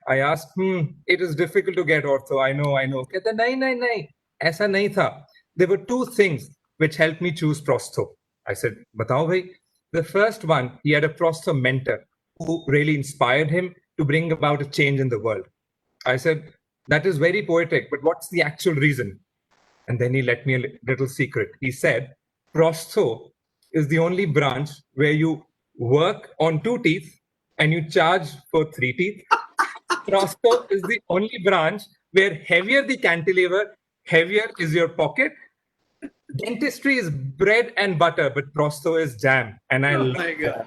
I asked, it is difficult to get ortho. I know. कहता नहीं, ऐसा नहीं था. There were two things which helped me choose prostho. I said, बताओ भाई. The first one, he had a prostho mentor who really inspired him to bring about a change in the world. I said, that is very poetic, but what's the actual reason? And then he let me a little secret. He said, prostho is the only branch where you work on 2 teeth and you charge for 3 teeth. Prostho is the only branch where heavier the cantilever, heavier is your pocket. Dentistry is bread and butter, but prostho is jam. And I love that.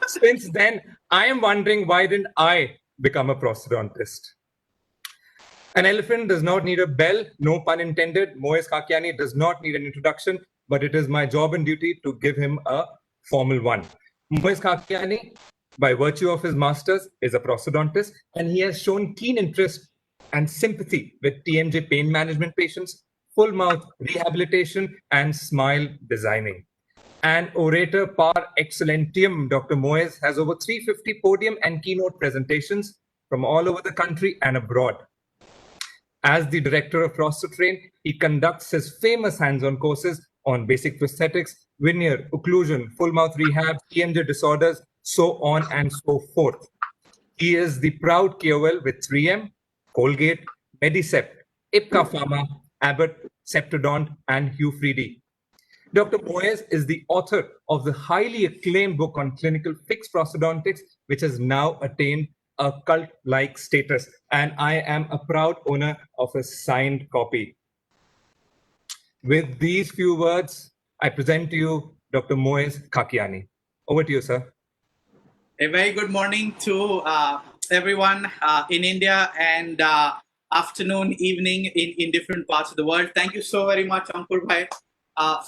Since then, I am wondering, why didn't I become a prosthodontist? An elephant does not need a bell, no pun intended. Moez Khakiani does not need an introduction, but it is my job and duty to give him a formal one. Moez Khakiani, by virtue of his masters, is a prosthodontist, and he has shown keen interest and sympathy with TMJ pain management patients, full mouth rehabilitation, and smile designing. An orator par excellentium, Dr. Moez has over 350 podium and keynote presentations from all over the country and abroad. As the director of ProstoTrain, he conducts his famous hands-on courses on basic prosthetics, veneer, occlusion, full mouth rehab, TMJ disorders, so on and so forth. He is the proud KOL with 3M, Colgate, Medicept, Ipca Pharma, Abbott, Septodont, and Hugh Freedy. Dr. Moez is the author of the highly acclaimed book on clinical fixed prosthodontics, which has now attained a cult-like status, and I am a proud owner of a signed copy. With these few words, I present to you Dr. Moez Khakiani. Over to you, sir. A very good morning to everyone in India, and afternoon, evening in different parts of the world. Thank you so very much, Ankur Bhai,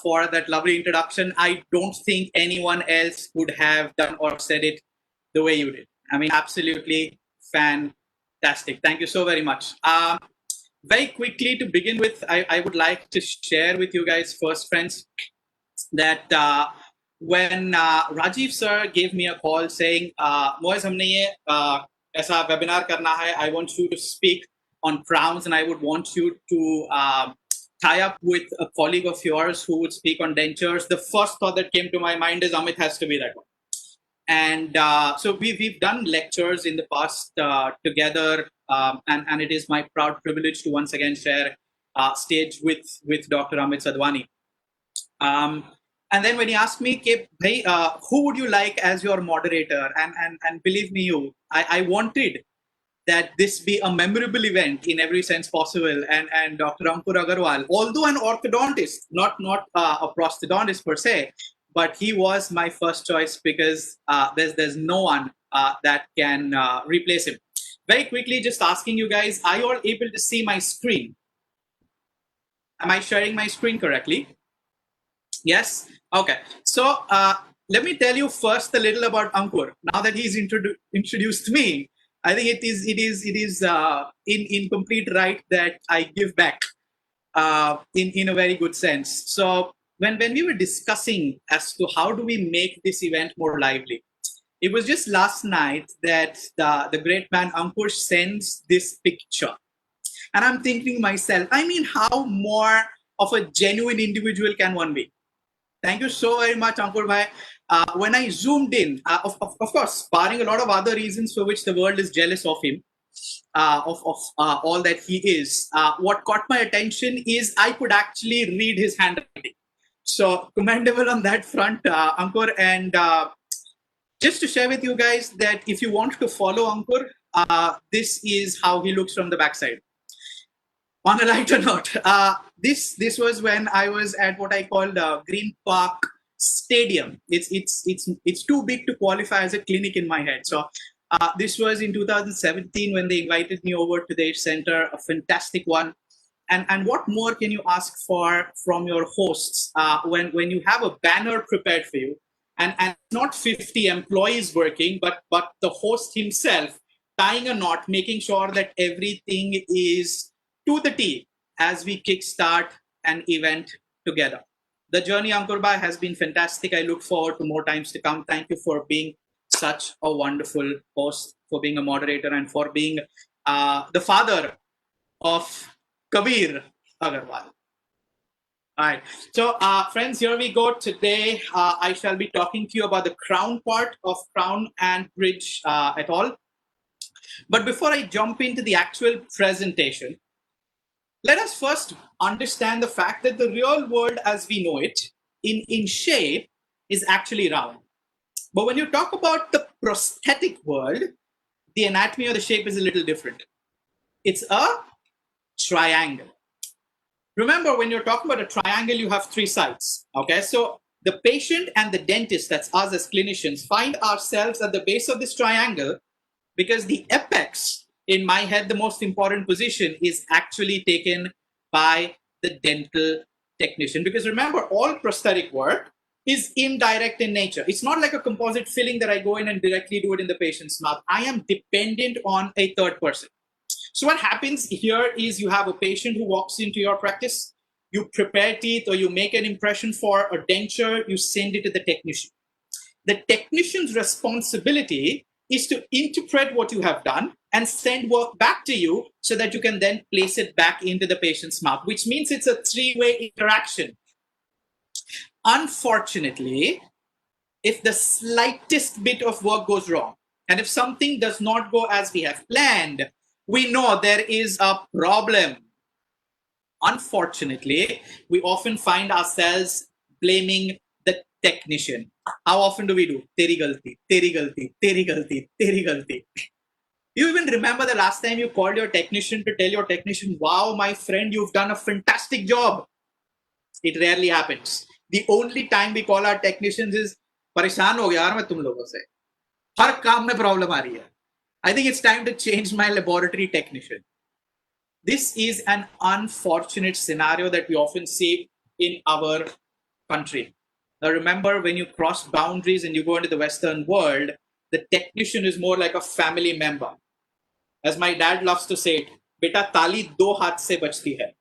for that lovely introduction. I don't think anyone else could have done or said it the way you did. I mean, absolutely fantastic. Thank you so very much. Very quickly to begin with, I would like to share with you guys first, friends, that when Rajiv sir gave me a call saying, Moez, humne ye aisa webinar karna hai, I want you to speak on crowns, and I would want you to tie up with a colleague of yours who would speak on dentures. The first thought that came to my mind is Amit has to be that one. And so we've done lectures in the past together, and it is my proud privilege to once again share stage with Dr. Amit Sadhwani. And then when he asked me, hey, who would you like as your moderator? And believe me, I wanted that this be a memorable event in every sense possible. And Dr. Ankur Agarwal, although an orthodontist, not a prosthodontist per se, but he was my first choice because there's no one that can replace him. Very quickly, just asking you guys, are you all able to see my screen? Am I sharing my screen correctly? Yes? Okay. So let me tell you first a little about Ankur. Now that he's introduced me, I think it is in complete right that I give back in a very good sense. So when we were discussing as to how do we make this event more lively, it was just last night that the great man Ankur sends this picture. And I'm thinking myself, I mean, how more of a genuine individual can one be? Thank you so very much, Ankur Bhai. When I zoomed in, of course, barring a lot of other reasons for which the world is jealous of him, of all that he is, what caught my attention is I could actually read his handwriting. So commendable on that front, Ankur. And just to share with you guys that if you want to follow Ankur, this is how he looks from the backside. On a lighter note, this was when I was at what I call the Green Park Stadium. It's too big to qualify as a clinic in my head. So this was in 2017 when they invited me over to their center, a fantastic one. And what more can you ask for from your hosts when you have a banner prepared for you and not 50 employees working, but the host himself tying a knot, making sure that everything is to the T as we kickstart an event together. The journey, Ankur Bhai, has been fantastic. I look forward to more times to come. Thank you for being such a wonderful host for being a moderator, and for being the father of Kabir Agarwal. All right. So, friends, here we go. Today, I shall be talking to you about the crown part of crown and bridge et al. But before I jump into the actual presentation, let us first understand the fact that the real world as we know it in shape is actually round. But when you talk about the prosthetic world, the anatomy of the shape is a little different. It's a triangle. Remember, when you're talking about a triangle, you have three sides. Okay, so the patient and the dentist, that's us as clinicians, find ourselves at the base of this triangle because the apex, in my head, the most important position is actually taken by the dental technician. Because remember, all prosthetic work is indirect in nature. It's not like a composite filling that I go in and directly do it in the patient's mouth. I am dependent on a third person. So what happens here is you have a patient who walks into your practice, you prepare teeth or you make an impression for a denture, you send it to the technician. The technician's responsibility is to interpret what you have done and send work back to you so that you can then place it back into the patient's mouth, which means it's a three-way interaction. Unfortunately, if the slightest bit of work goes wrong, and if something does not go as we have planned, we know there is a problem. Unfortunately, we often find ourselves blaming the technician. How often do we do? Teri galti, teri galti, teri galti, teri galti. You even remember the last time you called your technician to tell your technician, wow, my friend, you've done a fantastic job. It rarely happens. The only time we call our technicians is, परेशान हो गया यार मैं तुम लोगों से, हर काम में प्रॉब्लम आ रही है. I think it's time to change my laboratory technician. This is an unfortunate scenario that we often see in our country. Now remember, when you cross boundaries and you go into the Western world, the technician is more like a family member. As my dad loves to say it, beta tali do haath se bachti hai.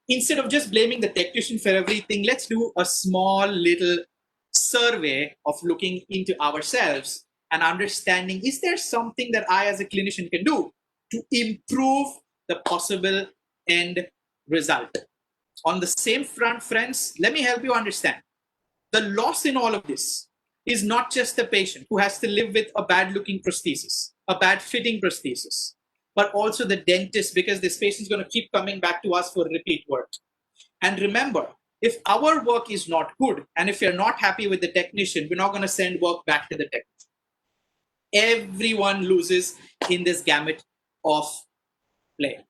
Instead of just blaming the technician for everything, let's do a small little survey of looking into ourselves and understanding, is there something that I as a clinician can do to improve the possible end result? On the same front, friends, let me help you understand. The loss in all of this is not just the patient who has to live with a bad looking prosthesis, a bad fitting prosthesis, but also the dentist, because this patient is going to keep coming back to us for repeat work. And remember, if our work is not good, and if you're not happy with the technician, we're not going to send work back to the technician. Everyone loses in this gamut of play.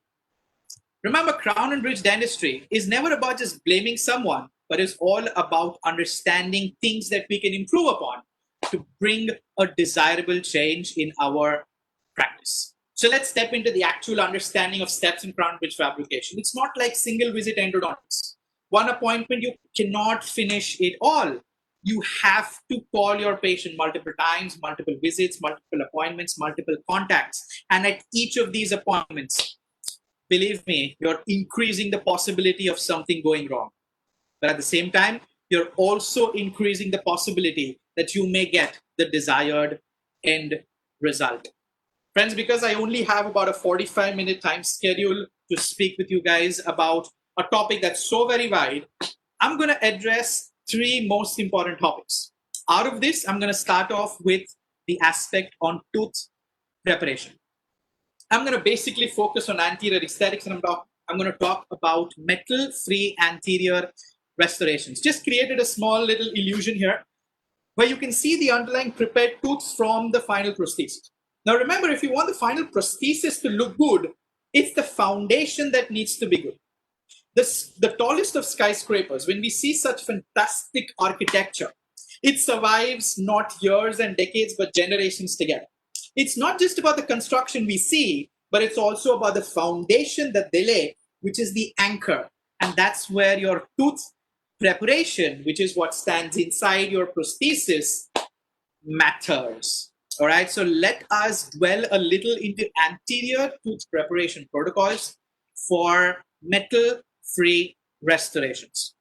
Remember, crown and bridge dentistry is never about just blaming someone, but it's all about understanding things that we can improve upon to bring a desirable change in our practice. So let's step into the actual understanding of steps in crown bridge fabrication. It's not like single visit endodontics. One appointment, you cannot finish it all. You have to call your patient multiple times, multiple visits, multiple appointments, multiple contacts. And at each of these appointments, believe me, you're increasing the possibility of something going wrong. But at the same time, you're also increasing the possibility that you may get the desired end result. Friends, because I only have about a 45-minute time schedule to speak with you guys about a topic that's so very wide, I'm going to address three most important topics. Out of this, I'm going to start off with the aspect on tooth preparation. I'm going to basically focus on anterior aesthetics, and I'm going to talk about metal-free anterior restorations. Just created a small little illusion here where you can see the underlying prepared tooths from the final prosthesis. Now remember, if you want the final prosthesis to look good, it's the foundation that needs to be good. The tallest of skyscrapers, when we see such fantastic architecture, it survives not years and decades, but generations together. It's not just about the construction we see, but it's also about the foundation that they lay, which is the anchor. And that's where your tooth preparation, which is what stands inside your prosthesis, matters. All right, so let us dwell a little into anterior tooth preparation protocols for metal-free restorations.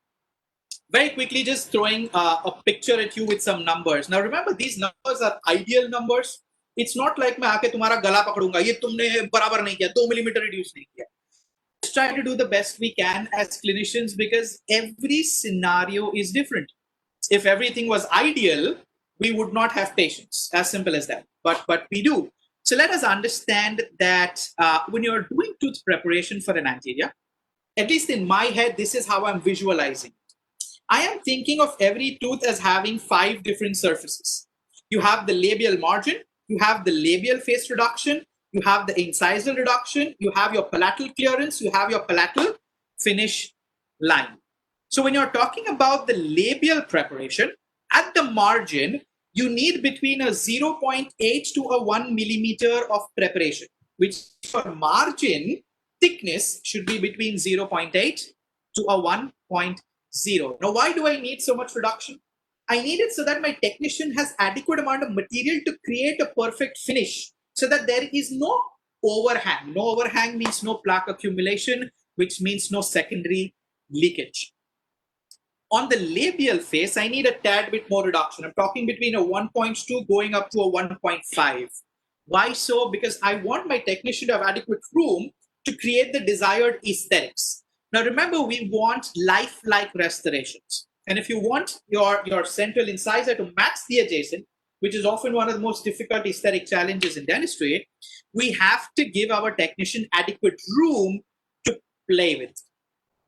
Very quickly, just throwing a picture at you with some numbers. Now remember, these numbers are ideal numbers. It's not like मैं आके तुम्हारा गला पकड़ूंगा, ये तुमने बराबर नहीं किया, 2 millimeter reduce नहीं किया. Let's try to do the best we can as clinicians because every scenario is different. If everything was ideal, we would not have patients. As simple as that. But we do. So let us understand that when you're doing tooth preparation for an anterior, at least in my head, this is how I'm visualizing. I am thinking of every tooth as having 5 different surfaces. You have the labial margin, you have the labial face reduction, you have the incisal reduction, you have your palatal clearance, you have your palatal finish line. So when you're talking about the labial preparation, at the margin, you need between a 0.8 to a 1 millimeter of preparation, which for margin thickness should be between 0.8 to a 1.0. Now, why do I need so much reduction? I need it so that my technician has adequate amount of material to create a perfect finish so that there is no overhang. No overhang means no plaque accumulation, which means no secondary leakage. On the labial face, I need a tad bit more reduction. I'm talking between a 1.2 going up to a 1.5. Why so? Because I want my technician to have adequate room to create the desired aesthetics. Now remember, we want lifelike restorations. And if you want your central incisor to match the adjacent, which is often one of the most difficult aesthetic challenges in dentistry, we have to give our technician adequate room to play with.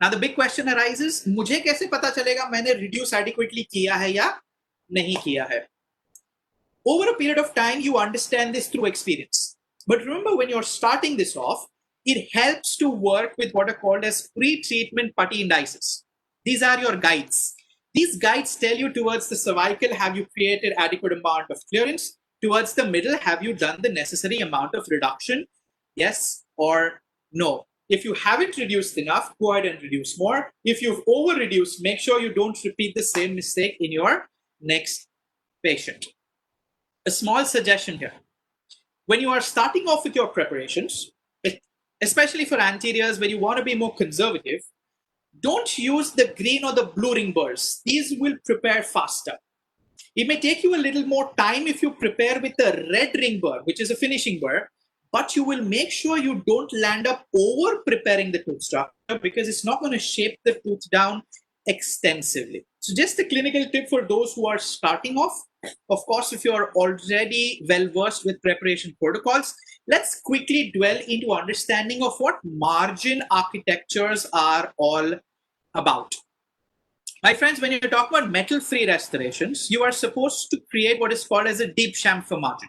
Now the big question arises, मुझे कैसे पता चलेगा मैंने reduce adequately किया है या नहीं किया है? Over a period of time, you understand this through experience. But remember, when you're starting this off, it helps to work with what are called as pre-treatment putty indices. These are your guides. These guides tell you towards the cervical, have you created adequate amount of clearance? Towards the middle, have you done the necessary amount of reduction? Yes or no. If you haven't reduced enough, go ahead and reduce more. If you've over-reduced, make sure you don't repeat the same mistake in your next patient. A small suggestion here. When you are starting off with your preparations, especially for anteriors where you want to be more conservative, don't use the green or the blue ring burrs. These will prepare faster. It may take you a little more time if you prepare with a red ring burr, which is a finishing burr, but you will make sure you don't land up over preparing the tooth structure because it's not going to shape the tooth down extensively. So just a clinical tip for those who are starting off. Of course, if you're already well versed with preparation protocols, let's quickly dwell into understanding of what margin architectures are all about. My friends, when you talk about metal-free restorations, you are supposed to create what is called as a deep chamfer margin.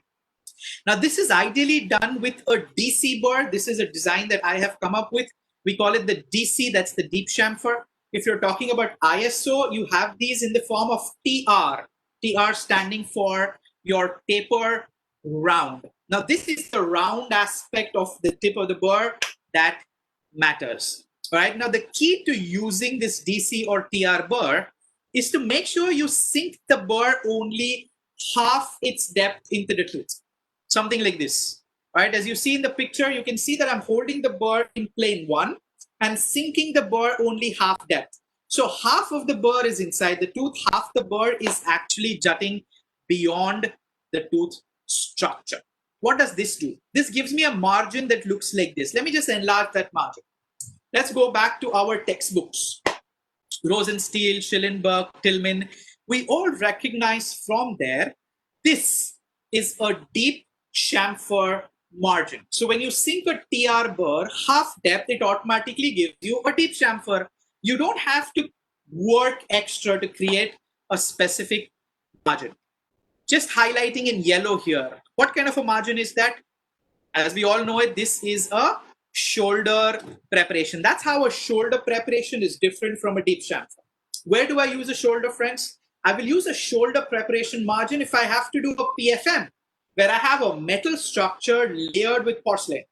Now, this is ideally done with a DC burr. This is a design that I have come up with. We call it the DC, that's the deep chamfer. If you're talking about ISO, you have these in the form of TR. TR standing for your taper round. Now, this is the round aspect of the tip of the burr that matters. All right. Now, the key to using this DC or TR burr is to make sure you sink the burr only half its depth into the tooth. Something like this. All right. As you see in the picture, you can see that I'm holding the burr in plane 1 and sinking the burr only half depth. So half of the burr is inside the tooth, half the burr is actually jutting beyond the tooth structure. What does this do? This gives me a margin that looks like this. Let me just enlarge that margin. Let's go back to our textbooks. Rosenstiel, Schillenberg, Tillman. We all recognize from there, this is a deep chamfer margin. So when you sink a TR burr, half depth, it automatically gives you a deep chamfer. You don't have to work extra to create a specific margin. Just highlighting in yellow here. What kind of a margin is that? As we all know it, this is a shoulder preparation. That's how a shoulder preparation is different from a deep chamfer. Where do I use a shoulder, friends? I will use a shoulder preparation margin if I have to do a PFM, where I have a metal structure layered with porcelain.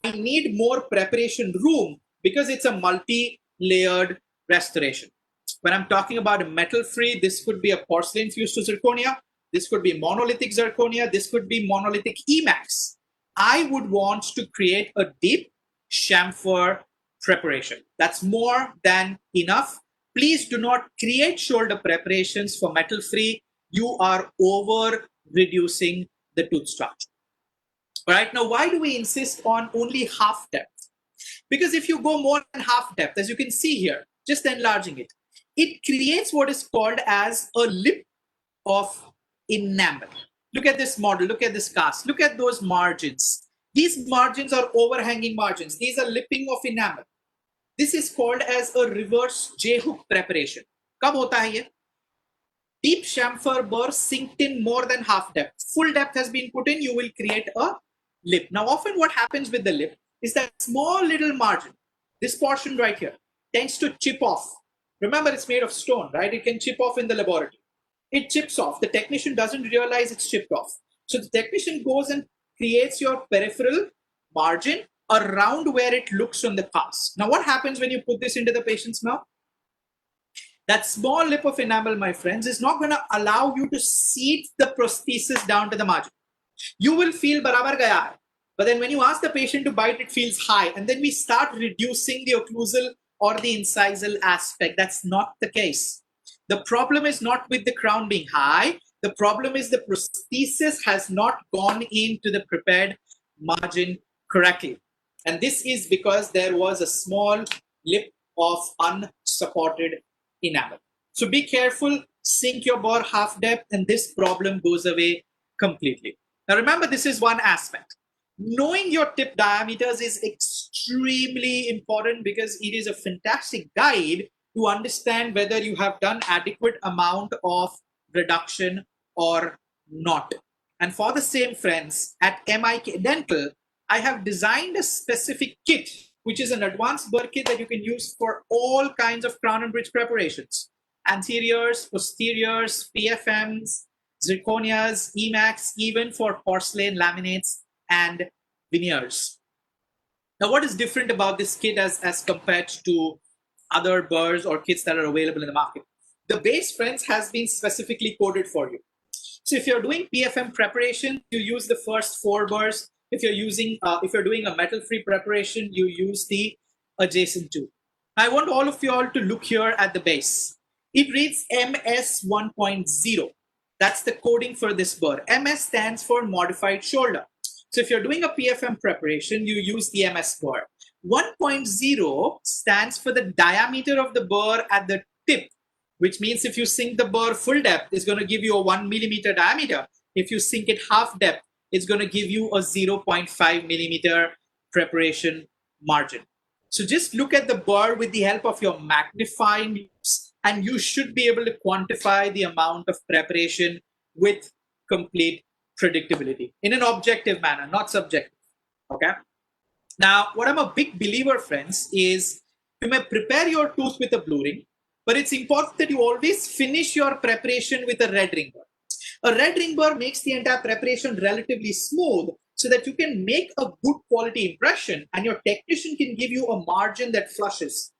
I need more preparation room because it's a multi-layered restoration. When I'm talking about a metal-free, this could be a porcelain fused to zirconia. This could be monolithic zirconia. This could be monolithic Emax. I would want to create a deep chamfer preparation. That's more than enough. Please do not create shoulder preparations for metal-free. You are over reducing the tooth structure. All right, now why do we insist on only half depth? Because if you go more than half depth, as you can see here, just enlarging it, it creates what is called as a lip of enamel. Look at this model, look at this cast, look at those margins. These margins are overhanging margins. These are lipping of enamel. This is called as a reverse J-hook preparation. Kab hota hai ye? Deep chamfer burr sinked in more than half depth. Full depth has been put in, you will create a lip. Now, often what happens with the lip is that small little margin, this portion right here, tends to chip off. Remember, it's made of stone, right? It can chip off in the laboratory. It chips off. The technician doesn't realize it's chipped off. So the technician goes and creates your peripheral margin around where it looks on the cast. Now, what happens when you put this into the patient's mouth? That small lip of enamel, my friends, is not going to allow you to seat the prosthesis down to the margin. You will feel barabar gaya hai. But then when you ask the patient to bite, it feels high. And then we start reducing the occlusal or the incisal aspect. That's not the case. The problem is not with the crown being high. The problem is the prosthesis has not gone into the prepared margin correctly. And this is because there was a small lip of unsupported enamel. So be careful, sink your burr half depth, and this problem goes away completely. Now remember, this is one aspect. Knowing your tip diameters is extremely important because it is a fantastic guide to understand whether you have done adequate amount of reduction or not. And for the same, friends, at MIK Dental, I have designed a specific kit, which is an advanced burr kit that you can use for all kinds of crown and bridge preparations. Anteriors, posteriors, PFMs, zirconias, EMAX, even for porcelain laminates and veneers. Now, what is different about this kit as compared to other burrs or kits that are available in the market? The base, friends, has been specifically coded for you. So if you're doing PFM preparation, you use the first 4 burrs. If you're doing a metal-free preparation, you use the adjacent 2. I want all of you all to look here at the base. It reads MS 1.0. That's the coding for this burr. MS stands for modified shoulder. So if you're doing a PFM preparation, you use the MS burr. 1.0 stands for the diameter of the burr at the tip, which means if you sink the burr full depth, it's going to give you a 1 millimeter diameter. If you sink it half depth, it's going to give you a 0.5 millimeter preparation margin. So just look at the burr with the help of your magnifying loops, and you should be able to quantify the amount of preparation with complete predictability in an objective manner, not subjective. Okay. Now, what I'm a big believer, friends, is you may prepare your tooth with a blue ring, but it's important that you always finish your preparation with a red ring burr. A red ring burr makes the entire preparation relatively smooth so that you can make a good quality impression and your technician can give you a margin that flushes.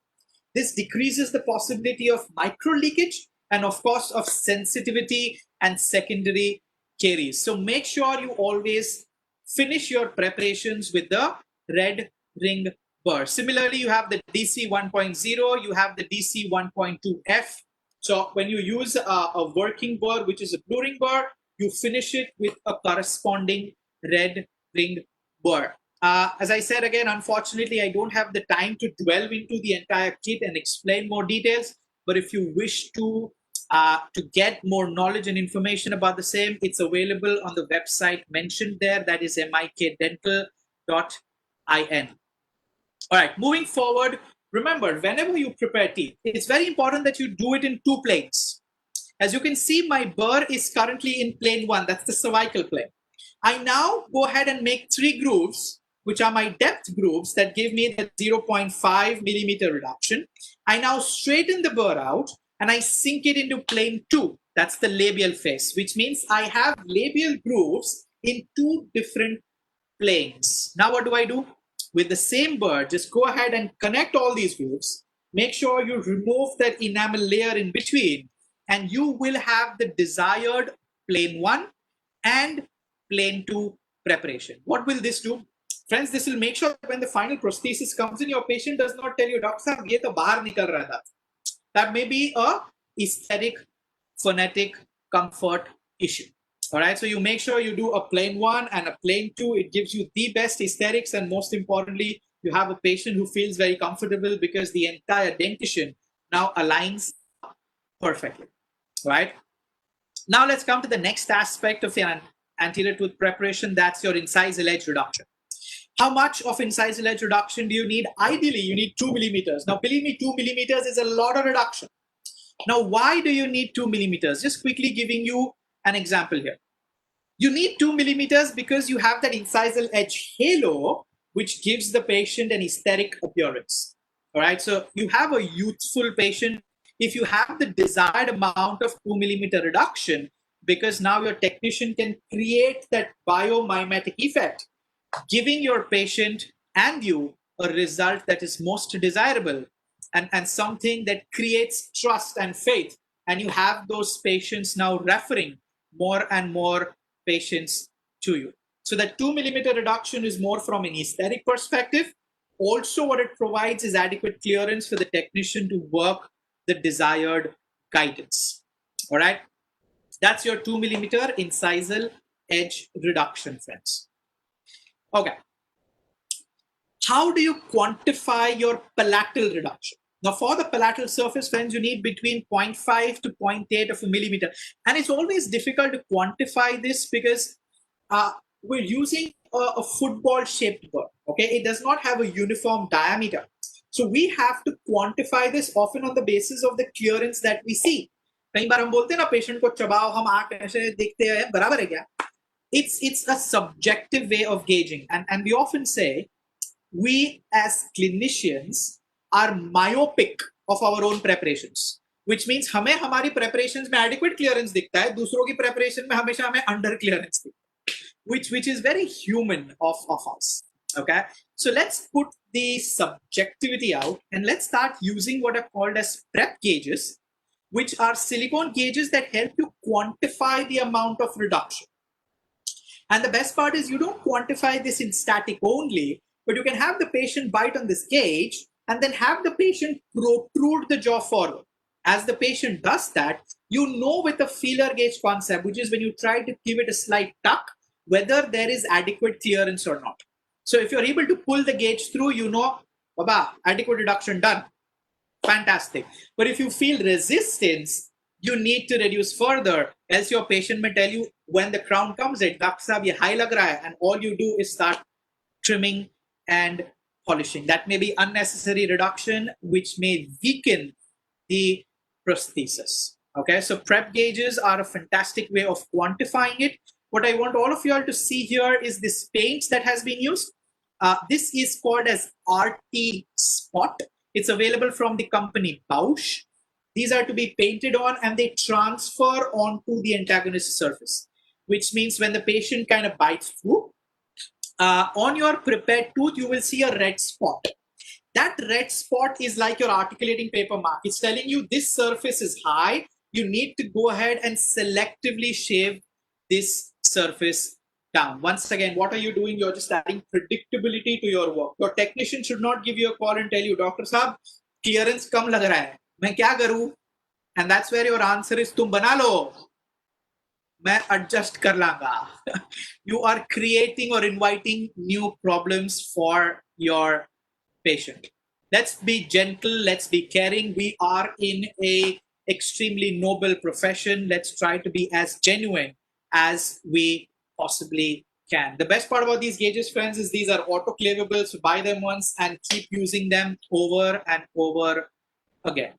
This decreases the possibility of micro leakage and, of course, of sensitivity and secondary caries. So make sure you always finish your preparations with the red ring burr. Similarly, you have the DC 1.0, you have the DC 1.2F. So when you use a working burr, which is a blue ring burr, you finish it with a corresponding red ring burr. As I said again, unfortunately, I don't have the time to delve into the entire kit and explain more details. But if you wish to get more knowledge and information about the same, it's available on the website mentioned there. That is mikdental.in. All right, moving forward, remember, whenever you prepare teeth, it's very important that you do it in 2 planes. As you can see, my burr is currently in plane 1. That's the cervical plane. I now go ahead and make 3 grooves, which are my depth grooves that give me the 0.5 millimeter reduction. I now straighten the burr out and I sink it into plane 2. That's the labial face, which means I have labial grooves in 2 different planes. Now what do? With the same burr, just go ahead and connect all these grooves. Make sure you remove that enamel layer in between, and you will have the desired plane 1 and plane 2 preparation. What will this do? Friends, this will make sure that when the final prosthesis comes in, your patient does not tell you, Doctor Sahab, ye to bahar nikal raha tha. That may be a aesthetic, phonetic, comfort issue. All right, so you make sure you do a plain 1 and a plain 2. It gives you the best aesthetics, and most importantly, you have a patient who feels very comfortable because the entire dentition now aligns perfectly, right? Now let's come to the next aspect of an anterior tooth preparation. That's your incisal edge reduction. How much of incisal edge reduction do you need? Ideally, you need 2 millimeters. Now, believe me, 2 millimeters is a lot of reduction. Now, why do you need 2 millimeters? Just quickly giving you an example here. You need 2 millimeters because you have that incisal edge halo, which gives the patient an aesthetic appearance. All right, so you have a youthful patient if you have the desired amount of 2 millimeter reduction, because now your technician can create that biomimetic effect, giving your patient and you a result that is most desirable and something that creates trust and faith. And you have those patients now referring more and more patients to you. So that 2 millimeter reduction is more from an aesthetic perspective. Also, what it provides is adequate clearance for the technician to work the desired guidance. All right, that's your 2 millimeter incisal edge reduction, friends. Okay, how do you quantify your palatal reduction? Now, for the palatal surface, friends, you need between 0.5 to 0.8 of a millimeter. And it's always difficult to quantify this because we're using a football-shaped burr, okay? It does not have a uniform diameter. So we have to quantify this often on the basis of the clearance that we see. कई बार हम बोलते हैं ना patient को चबाओ हम आंख ऐसे देखते हैं बराबर है क्या? It's a subjective way of gauging, and we often say we as clinicians are myopic of our own preparations, which means हमें हमारी preparations में adequate clearance दिखता है, दूसरों की preparation में हमेशा हमें under clearance दिखता है, which is very human of us. Okay, so let's put the subjectivity out and let's start using what are called as prep gauges, which are silicone gauges that help you quantify the amount of reduction. And the best part is you don't quantify this in static only, but you can have the patient bite on this gauge and then have the patient protrude the jaw forward. As the patient does that, you know with the feeler gauge concept, which is when you try to give it a slight tuck, whether there is adequate clearance or not. So if you're able to pull the gauge through, you know, Baba, adequate reduction done. Fantastic. But if you feel resistance, you need to reduce further, else your patient may tell you when the crown comes in, Doctor Sahab, ye high lag raha hai, and all you do is start trimming and polishing. That may be unnecessary reduction, which may weaken the prosthesis. Okay, so prep gauges are a fantastic way of quantifying it. What I want all of you all to see here is this paint that has been used. This is called as RT Spot. It's available from the company Bausch. These are to be painted on and they transfer onto the antagonist surface, which means when the patient kind of bites through, on your prepared tooth, you will see a red spot. That red spot is like your articulating paper mark. It's telling you this surface is high. You need to go ahead and selectively shave this surface down. Once again, what are you doing? You're just adding predictability to your work. Your technician should not give you a call and tell you, Doctor Saab, clearance kam lag raha hai. मैं क्या करूं? And that's where your answer is, तुम बना लो, मैं adjust कर लांगा. You are creating or inviting new problems for your patient. Let's be gentle. Let's be caring. We are in a extremely noble profession. Let's try to be as genuine as we possibly can. The best part about these gauges, friends, is these are autoclavable. So buy them once and keep using them over and over again.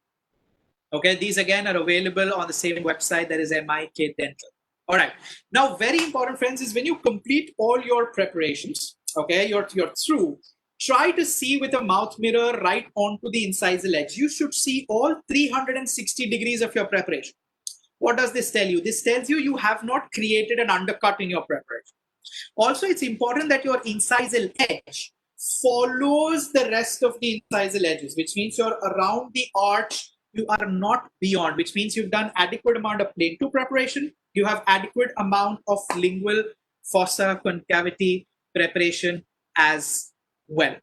Okay, these again are available on the same website, that is MIK Dental. All right, now very important, friends, is when you complete all your preparations, okay, you're through, try to see with a mouth mirror right onto the incisal edge. You should see all 360 degrees of your preparation. What does this tell you? This tells you you have not created an undercut in your preparation. Also, it's important that your incisal edge follows the rest of the incisal edges, which means you're around the arch, you are not beyond, which means you've done adequate amount of plane 2 preparation, you have adequate amount of lingual fossa concavity preparation as well.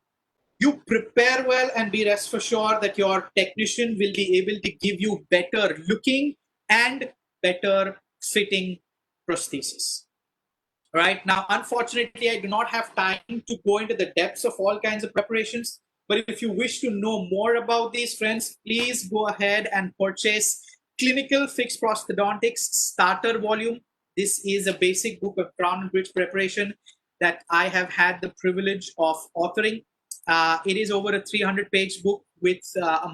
You prepare well and be rest for sure that your technician will be able to give you better looking and better fitting prosthesis. Right now, unfortunately, I do not have time to go into the depths of all kinds of preparations. But if you wish to know more about these, friends, please go ahead and purchase Clinical Fixed Prosthodontics Starter Volume. This is a basic book of crown and bridge preparation that I have had the privilege of authoring. It is over a 300-page book with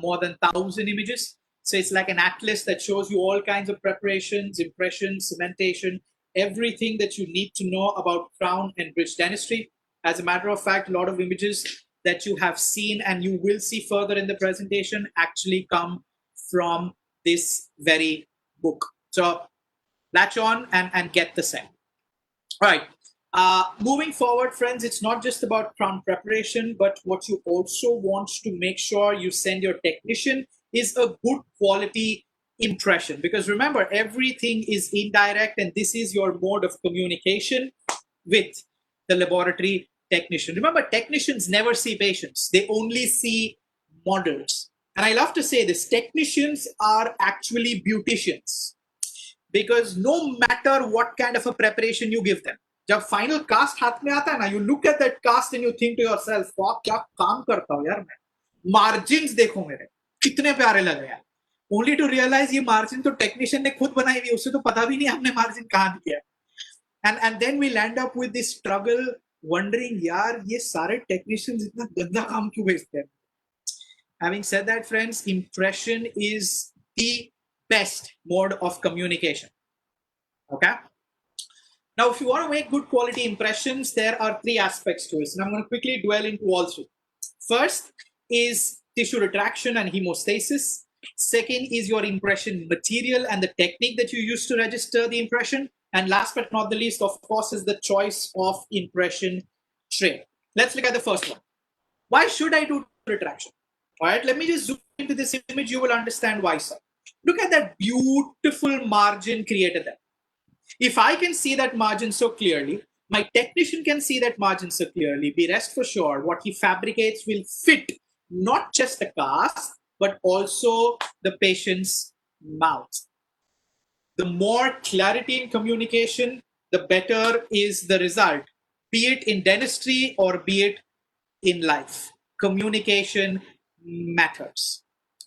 more than 1,000 images. So it's like an atlas that shows you all kinds of preparations, impressions, cementation, everything that you need to know about crown and bridge dentistry. As a matter of fact, a lot of images that you have seen and you will see further in the presentation actually come from this very book. So latch on and get the set. All right. Moving forward, friends, it's not just about crown preparation, but what you also want to make sure you send your technician is a good quality impression. Because remember, everything is indirect, and this is your mode of communication with the laboratory technician. Remember, technicians never see patients, they only see models. And I love to say this, technicians are actually beauticians. Because no matter what kind of a preparation you give them, जब final cast हाथ में आता है ना, you look at that cast and you think to yourself, वाह क्या काम करता हूं यार मैं, मार्जिन्स देखो मेरे कितने प्यारे लग रहे हैं, ओनली टू रियलाइज ये मार्जिन तो टेक्नीशियन ने खुद बनाई हुई, उससे तो पता भी नहीं हमने मार्जिन कहां दिया. And then we land up with this struggle wondering, यार ये सारे टेक्नीशियंस इतना गंदा काम क्यों भेजते हैं. Having said that, friends, impression is the best mode of communication. Okay. Now, if you want to make good quality impressions, there are three aspects to it, and I'm going to quickly dwell into all three. First is tissue retraction and hemostasis. Second is your impression material and the technique that you use to register the impression. And last but not the least, of course, is the choice of impression tray. Let's look at the first one. Why should I do retraction? All right, let me just zoom into this image. You will understand why, sir. Look at that beautiful margin created there. If I can see that margin so clearly, my technician can see that margin so clearly, be rest for sure what he fabricates will fit not just the cast, but also the patient's mouth. The more clarity in communication, the better is the result, be it in dentistry or be it in life. Communication matters,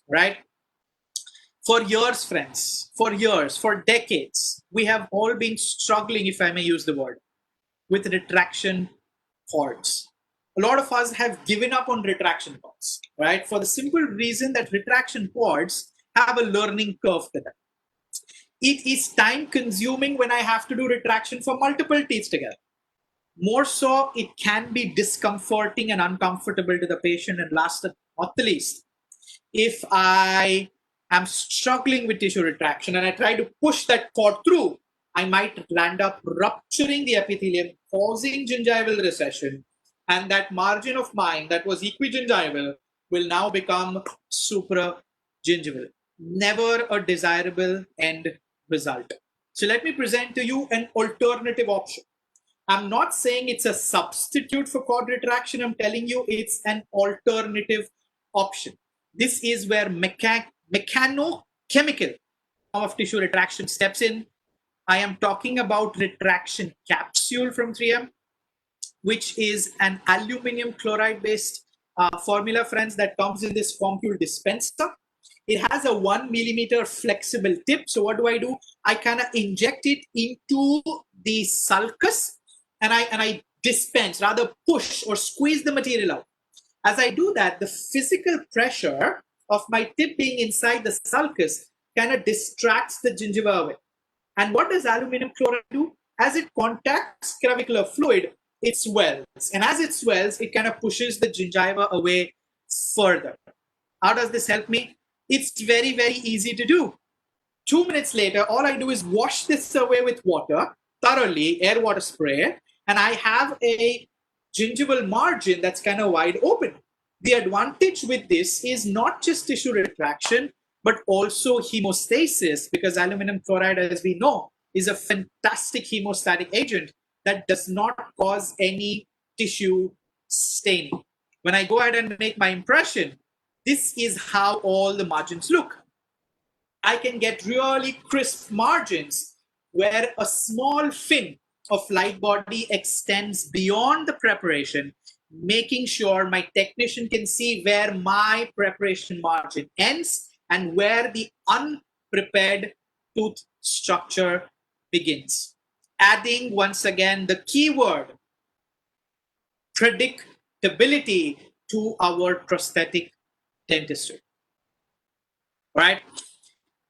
right? For years, friends, for years, for decades, we have all been struggling, if I may use the word, with retraction cords. A lot of us have given up on retraction cords, right? For the simple reason that retraction cords have a learning curve to them. It is time consuming when I have to do retraction for multiple teeth together. More so, it can be discomforting and uncomfortable to the patient. And last but not the least, if I am struggling with tissue retraction and I try to push that cord through, I might land up rupturing the epithelium, causing gingival recession. And that margin of mine that was equigingival will now become supragingival. Never a desirable end result. So let me present to you an alternative option. I'm not saying it's a substitute for cord retraction. I'm telling you it's an alternative option. This is where mechanochemical of tissue retraction steps in. I am talking about retraction capsule from 3M, which is an aluminum chloride based formula, friends, that comes in this Compule dispenser. It has a 1 millimeter flexible tip. So what do? I kind of inject it into the sulcus and I dispense, rather push or squeeze the material out. As I do that, the physical pressure of my tip being inside the sulcus kind of distracts the gingiva away. And what does aluminum chloride do? As it contacts clavicular fluid, it swells. And as it swells, it kind of pushes the gingiva away further. How does this help me? It's very, very easy to do. 2 minutes later, all I do is wash this away with water, thoroughly, air water spray, and I have a gingival margin that's kind of wide open. The advantage with this is not just tissue retraction, but also hemostasis, because aluminum chloride, as we know, is a fantastic hemostatic agent that does not cause any tissue staining. When I go ahead and make my impression, this is how all the margins look. I can get really crisp margins where a small fin of light body extends beyond the preparation, making sure my technician can see where my preparation margin ends and where the unprepared tooth structure begins. Adding once again the keyword predictability to our prosthetic dentistry. Right?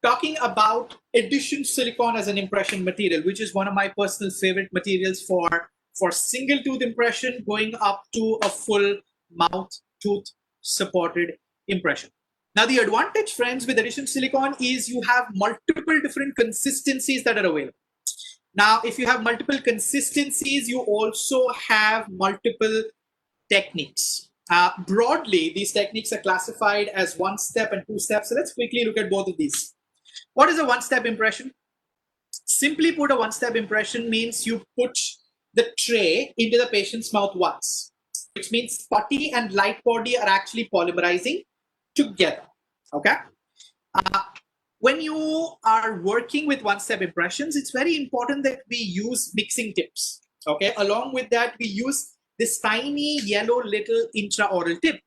Talking about addition silicone as an impression material, which is one of my personal favorite materials for single tooth impression going up to a full mouth tooth supported impression. Now, the advantage, friends, with addition silicone is you have multiple different consistencies that are available. Now, if you have multiple consistencies, you also have multiple techniques. Broadly, these techniques are classified as one step and two steps. So let's quickly look at both of these. What is a one-step impression? Simply put, a one-step impression means you push the tray into the patient's mouth once, which means putty and light body are actually polymerizing together. Okay. When you are working with one-step impressions, it's very important that we use mixing tips. Okay. Along with that, we use this tiny yellow little intraoral tip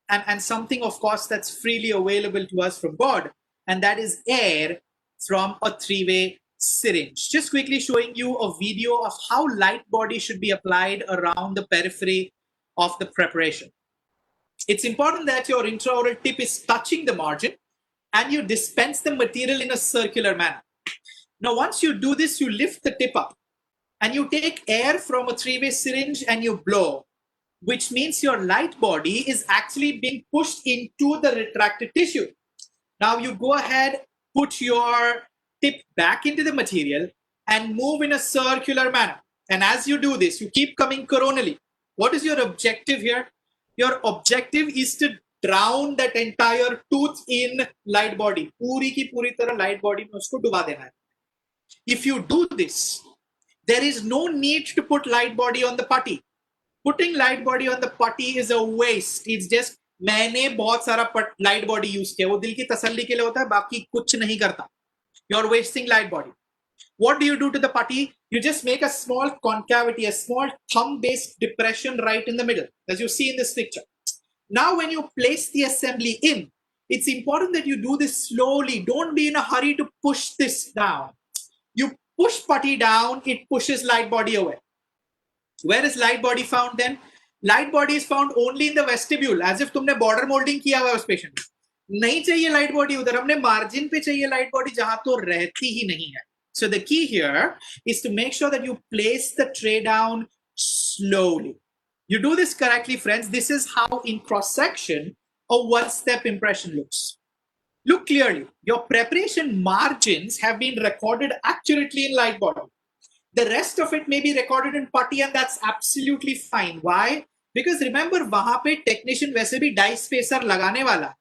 and something, of course, that's freely available to us from God, and that is air from a three-way syringe. Just quickly showing you a video of how light body should be applied around the periphery of the preparation. It's important that your intraoral tip is touching the margin and you dispense the material in a circular manner. Now, once you do this, you lift the tip up and you take air from a three-way syringe and you blow, which means your light body is actually being pushed into the retracted tissue. Now you go ahead, put your tip back into the material and move in a circular manner. And as you do this, you keep coming coronally. What is your objective here? Your objective is to drown that entire tooth in light body. Puri ki puri tarah light body mein usko duba dena hai. If you do this, there is no need to put light body on the putty. Putting light body on the putty is a waste. It's just मैंने बहुत सारा light body use किया, वो दिल की तसल्ली के लिए होता है, बाकी कुछ नहीं करता. You're wasting light body. What do you do to the putty? You just make a small concavity, a small thumb-based depression right in the middle, as you see in this picture. Now, when you place the assembly in, it's important that you do this slowly. Don't be in a hurry to push this down. You push putty down, it pushes light body away. Where is light body found then? Light body is found only in the vestibule, as if तुमने border molding किया हुआ है उस patient. नहीं चाहिए light body उधर, हमने margin पे चाहिए light body जहाँ तो रहती ही नहीं है. So the key here is to make sure that you place the tray down slowly. You do this correctly, friends. This is how in cross-section a one-step impression looks. Look clearly. Your preparation margins have been recorded accurately in light body. The rest of it may be recorded in putty, and that's absolutely fine. Why? Because remember, वहां पे technician वैसे भी die spacer लगाने वाला.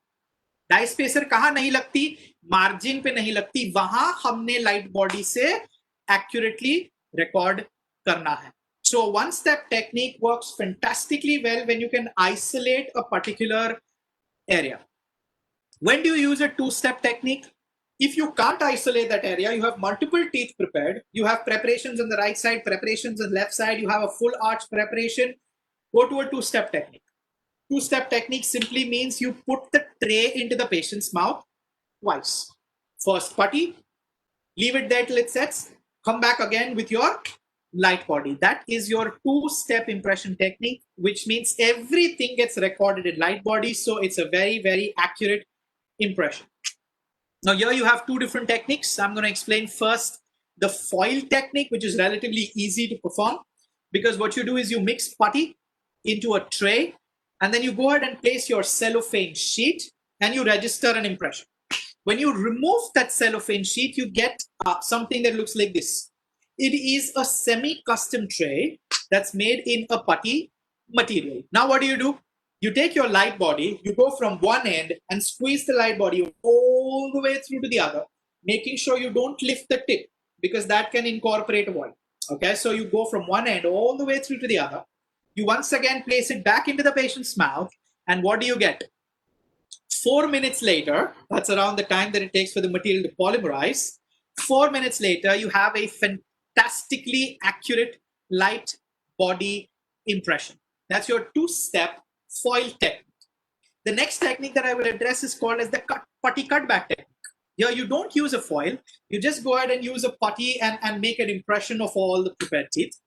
Die spacer कहाँ नहीं लगती? Margin पे नहीं लगती. वहां हमने light body से accurately record करना है. So one-step technique works fantastically well when you can isolate a particular area. When do you use a two-step technique? If you can't isolate that area, you have multiple teeth prepared, you have preparations on the right side, preparations on the left side, you have a full arch preparation, go to a two-step technique. Two-step technique simply means you put the tray into the patient's mouth twice. First putty, leave it there till it sets, come back again with your light body. That is your two-step impression technique, which means everything gets recorded in light body, so it's a very, very accurate impression. Now here you have two different techniques. I'm going to explain first the foil technique, which is relatively easy to perform, because what you do is you mix putty into a tray, and then you go ahead and place your cellophane sheet and you register an impression. When you remove that cellophane sheet, you get something that looks like this. It is a semi-custom tray that's made in a putty material. Now what do? You take your light body, you go from one end and squeeze the light body all the way through to the other, making sure you don't lift the tip because that can incorporate oil. Okay, so you go from one end all the way through to the other. You once again place it back into the patient's mouth, and what do you get? 4 minutes later, that's around the time that it takes for the material to polymerize. 4 minutes later, you have a fantastically accurate light body impression. That's your two-step foil technique. The next technique that I will address is called as the putty cutback technique. Here, you don't use a foil. You just go ahead and use a putty and make an impression of all the prepared teeth.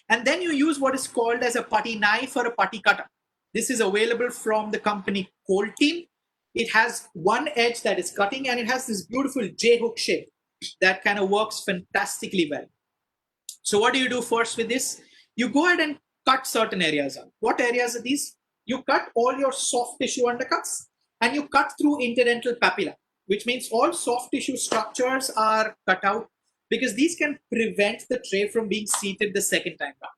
And then you use what is called as a putty knife or a putty cutter. This is available from the company Colteam. It has one edge that is cutting, and it has this beautiful J-hook shape that kind of works fantastically well. So what do you do first with this? You go ahead and cut certain areas out. What areas are these? You cut all your soft tissue undercuts, and you cut through interdental papilla, which means all soft tissue structures are cut out because these can prevent the tray from being seated the second time round.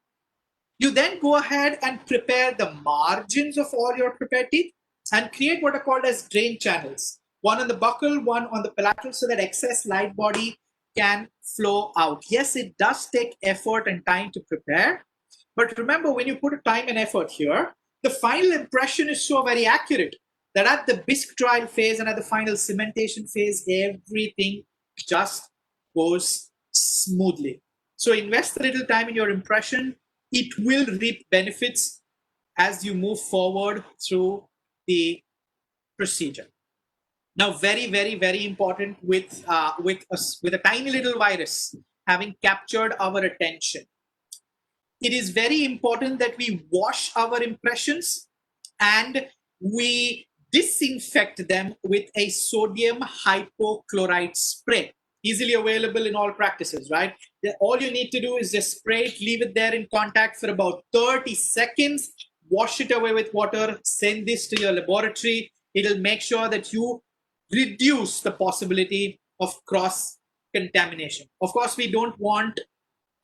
You then go ahead and prepare the margins of all your prepared teeth and create what are called as drain channels. One on the buccal, one on the palatal, so that excess light body can flow out. Yes, it does take effort and time to prepare, but remember, when you put a time and effort here, the final impression is so very accurate that at the bisque trial phase and at the final cementation phase, everything just goes smoothly. So invest a little time in your impression. It will reap benefits as you move forward through the procedure. Now, very, very, very important with a tiny little virus having captured our attention. It is very important that we wash our impressions and we disinfect them with a sodium hypochlorite spray. Easily available in all practices, right? All you need to do is just spray it, leave it there in contact for about 30 seconds, wash it away with water, send this to your laboratory. It'll make sure that you reduce the possibility of cross-contamination. Of course, we don't want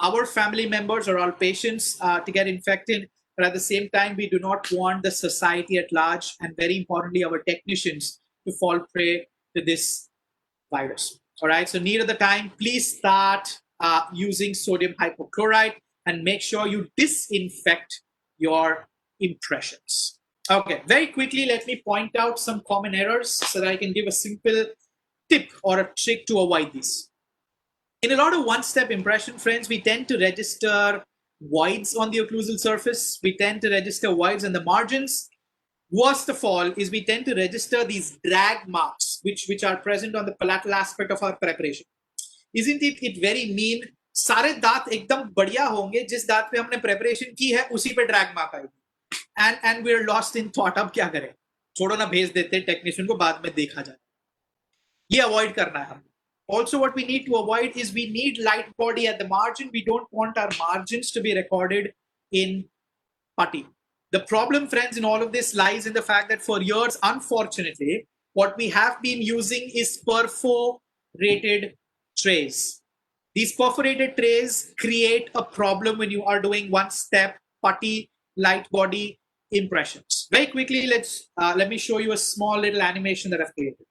our family members or our patients to get infected, but at the same time, we do not want the society at large, and very importantly, our technicians to fall prey to this virus. All right, so near the time, please start using sodium hypochlorite and make sure you disinfect your impressions. Okay, very quickly, let me point out some common errors so that I can give a simple tip or a trick to avoid these. In a lot of one-step impression, friends, we tend to register voids on the occlusal surface. We tend to register voids on the margins. Worst of all is we tend to register these drag marks, which are present on the palatal aspect of our preparation. Isn't it very mean? सारे दांत एकदम बढ़िया होंगे, जिस दांत पे हमने preparation की है, उसी पे drag mark आएगी. And we're lost in thought. अब क्या करें? छोड़ो ना, भेज देते technician को, बाद में देखा जाए. ये avoid करना है हमने. Also, what we need to avoid is we need light body at the margin. We don't want our margins to be recorded in putty. The problem, friends, in all of this lies in the fact that for years, unfortunately, what we have been using is perforated trays. These perforated trays create a problem when you are doing one-step putty light body impressions. Very quickly, let me show you a small little animation that I've created.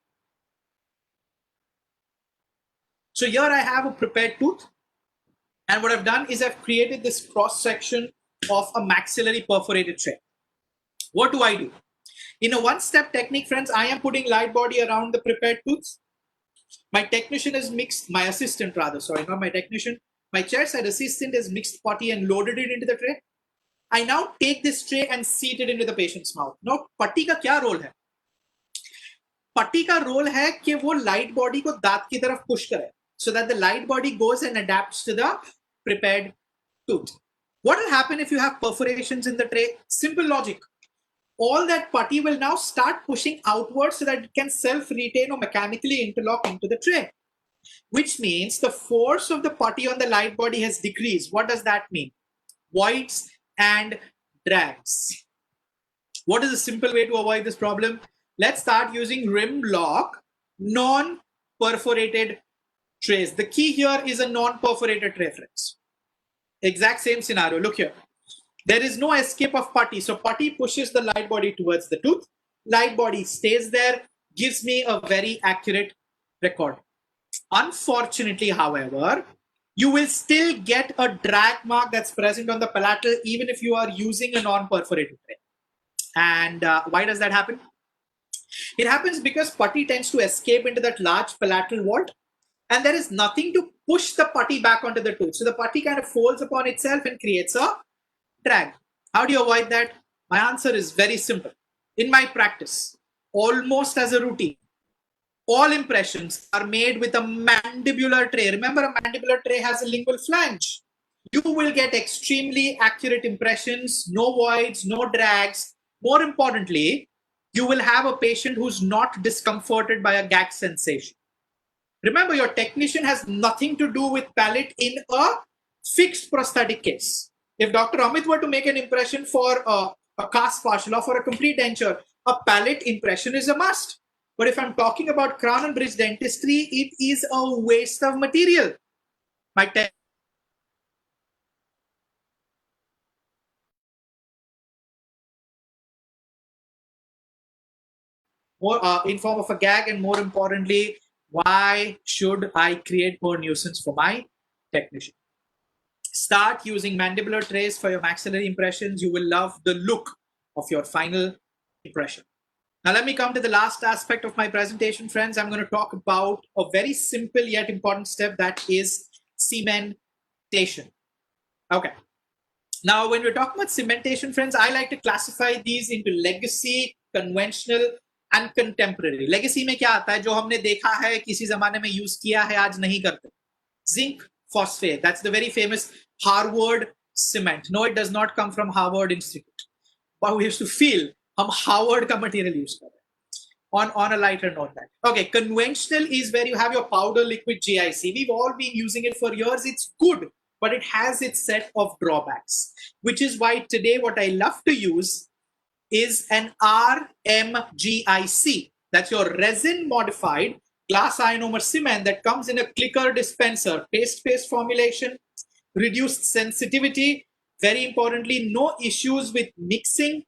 So here I have a prepared tooth, and what I've done is I've created this cross section of a maxillary perforated tray. What do I do? In a one-step technique, friends, I am putting light body around the prepared tooth. My technician has mixed, my assistant rather, sorry, not my technician. My chairside assistant has mixed putty and loaded it into the tray. I now take this tray and seat it into the patient's mouth. Now, putty का क्या role है? Putty का role है कि वो light body को दांत की तरफ push करे, so that the light body goes and adapts to the prepared tooth. What will happen if you have perforations in the tray? Simple logic. All that putty will now start pushing outwards so that it can self-retain or mechanically interlock into the tray, which means the force of the putty on the light body has decreased. What does that mean? Voids and drags. What is a simple way to avoid this problem? Let's start using rim lock non-perforated trays. The key here is a non-perforated tray, friends. Exact same scenario. Look here. There is no escape of putty. So putty pushes the light body towards the tooth. Light body stays there, gives me a very accurate record. Unfortunately, however, you will still get a drag mark that's present on the palatal even if you are using a non-perforated tray. And why does that happen? It happens because putty tends to escape into that large palatal vault. and there is nothing to push the putty back onto the tooth. So the putty kind of folds upon itself and creates a drag. How do you avoid that? My answer is very simple. In my practice, almost as a routine, all impressions are made with a mandibular tray. Remember, a mandibular tray has a lingual flange. You will get extremely accurate impressions, no voids, no drags. More importantly, you will have a patient who's not discomforted by a gag sensation. Remember, your technician has nothing to do with palate in a fixed prosthetic case. If Dr. Amit were to make an impression for a cast partial or for a complete denture, a palate impression is a must. But if I'm talking about crown and bridge dentistry, it is a waste of material. My more in form of a gag, and more importantly, why should I create more nuisance for my technician? Start using mandibular trays for your maxillary impressions. You will love the look of your final impression. Now, let me come to the last aspect of my presentation, friends. I'm going to talk about a very simple yet important step, that is cementation. Okay. Now, when we're talking about cementation, friends, I like to classify these into legacy, conventional, and contemporary. Legacy में क्या आता है? जो हमने देखा है, किसी ज़माने में use किया है, आज नहीं करते. Zinc phosphate. That's the very famous Harvard cement. No, it does not come from Harvard Institute. But we used to feel हम Harvard का material use कर रहे हैं. On a lighter note, that. Okay, conventional is where you have your powder liquid GIC. We've all been using it for years. It's good, but it has its set of drawbacks, which is why today what I love to use is an RMGIC. That's your resin modified glass ionomer cement that comes in a clicker dispenser, paste formulation, reduced sensitivity. Very importantly, no issues with mixing.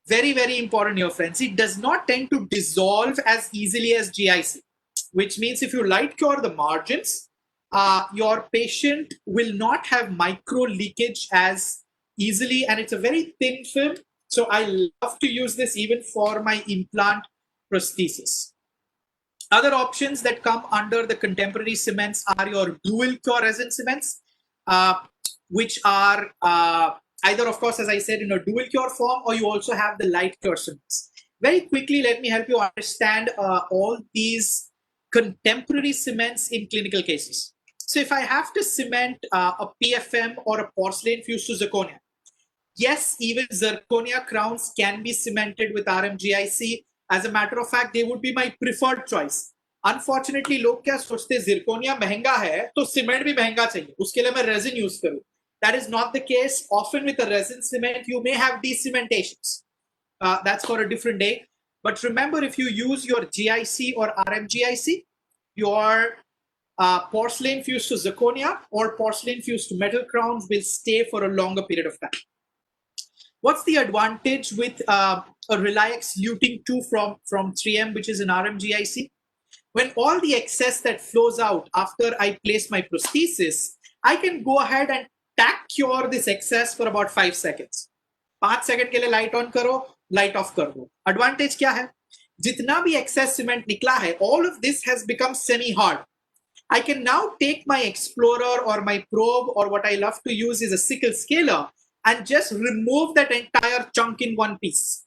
Very, very important here, friends. It does not tend to dissolve as easily as GIC, which means if you light cure the margins, your patient will not have micro leakage as easily, and it's a very thin film. So I love to use this even for my implant prosthesis. Other options that come under the contemporary cements are your dual cure resin cements, which are either, of course, as I said, in a dual cure form, or you also have the light cure cements. Very quickly, let me help you understand all these contemporary cements in clinical cases. So if I have to cement a PFM or a porcelain fused to zirconia, yes, even zirconia crowns can be cemented with RMGIC. As a matter of fact, they would be my preferred choice. Unfortunately, लोग क्या सोचते हैं, zirconia महंगा है तो cement भी महंगा चाहिए, उसके लिए मैं resin use करूँ. That is not the case. Often with a resin cement, you may have decementations. That's for a different day. But remember, if you use your GIC or RMGIC, your porcelain fused to zirconia or porcelain fused to metal crowns will stay for a longer period of time. What's the advantage with a Reliax luting 2 from 3M, which is an RMGIC? When all the excess that flows out after I place my prosthesis, I can go ahead and tack cure this excess for about 5 seconds. 5 second के लिए light on करो, light of कर दो. Advantage क्या है? जितना भी access cement निकला है, all of this has become semi hard. I can now take my explorer or my probe, or what I love to use is a sickle scaler, and just remove that entire chunk in one piece.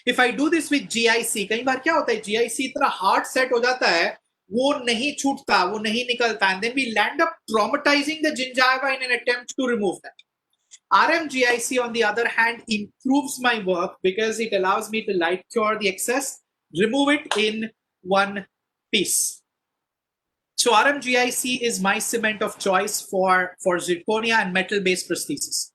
If I do this with GIC, कई बार क्या होता है, GIC इतना hard set हो जाता है, वो नहीं छूटता, वो नहीं निकलता, and then we land up traumatizing the gingiva in an attempt to remove that. RMGIC, on the other hand, improves my work because it allows me to light cure the excess, remove it in one piece. So RMGIC is my cement of choice for zirconia and metal-based prosthesis.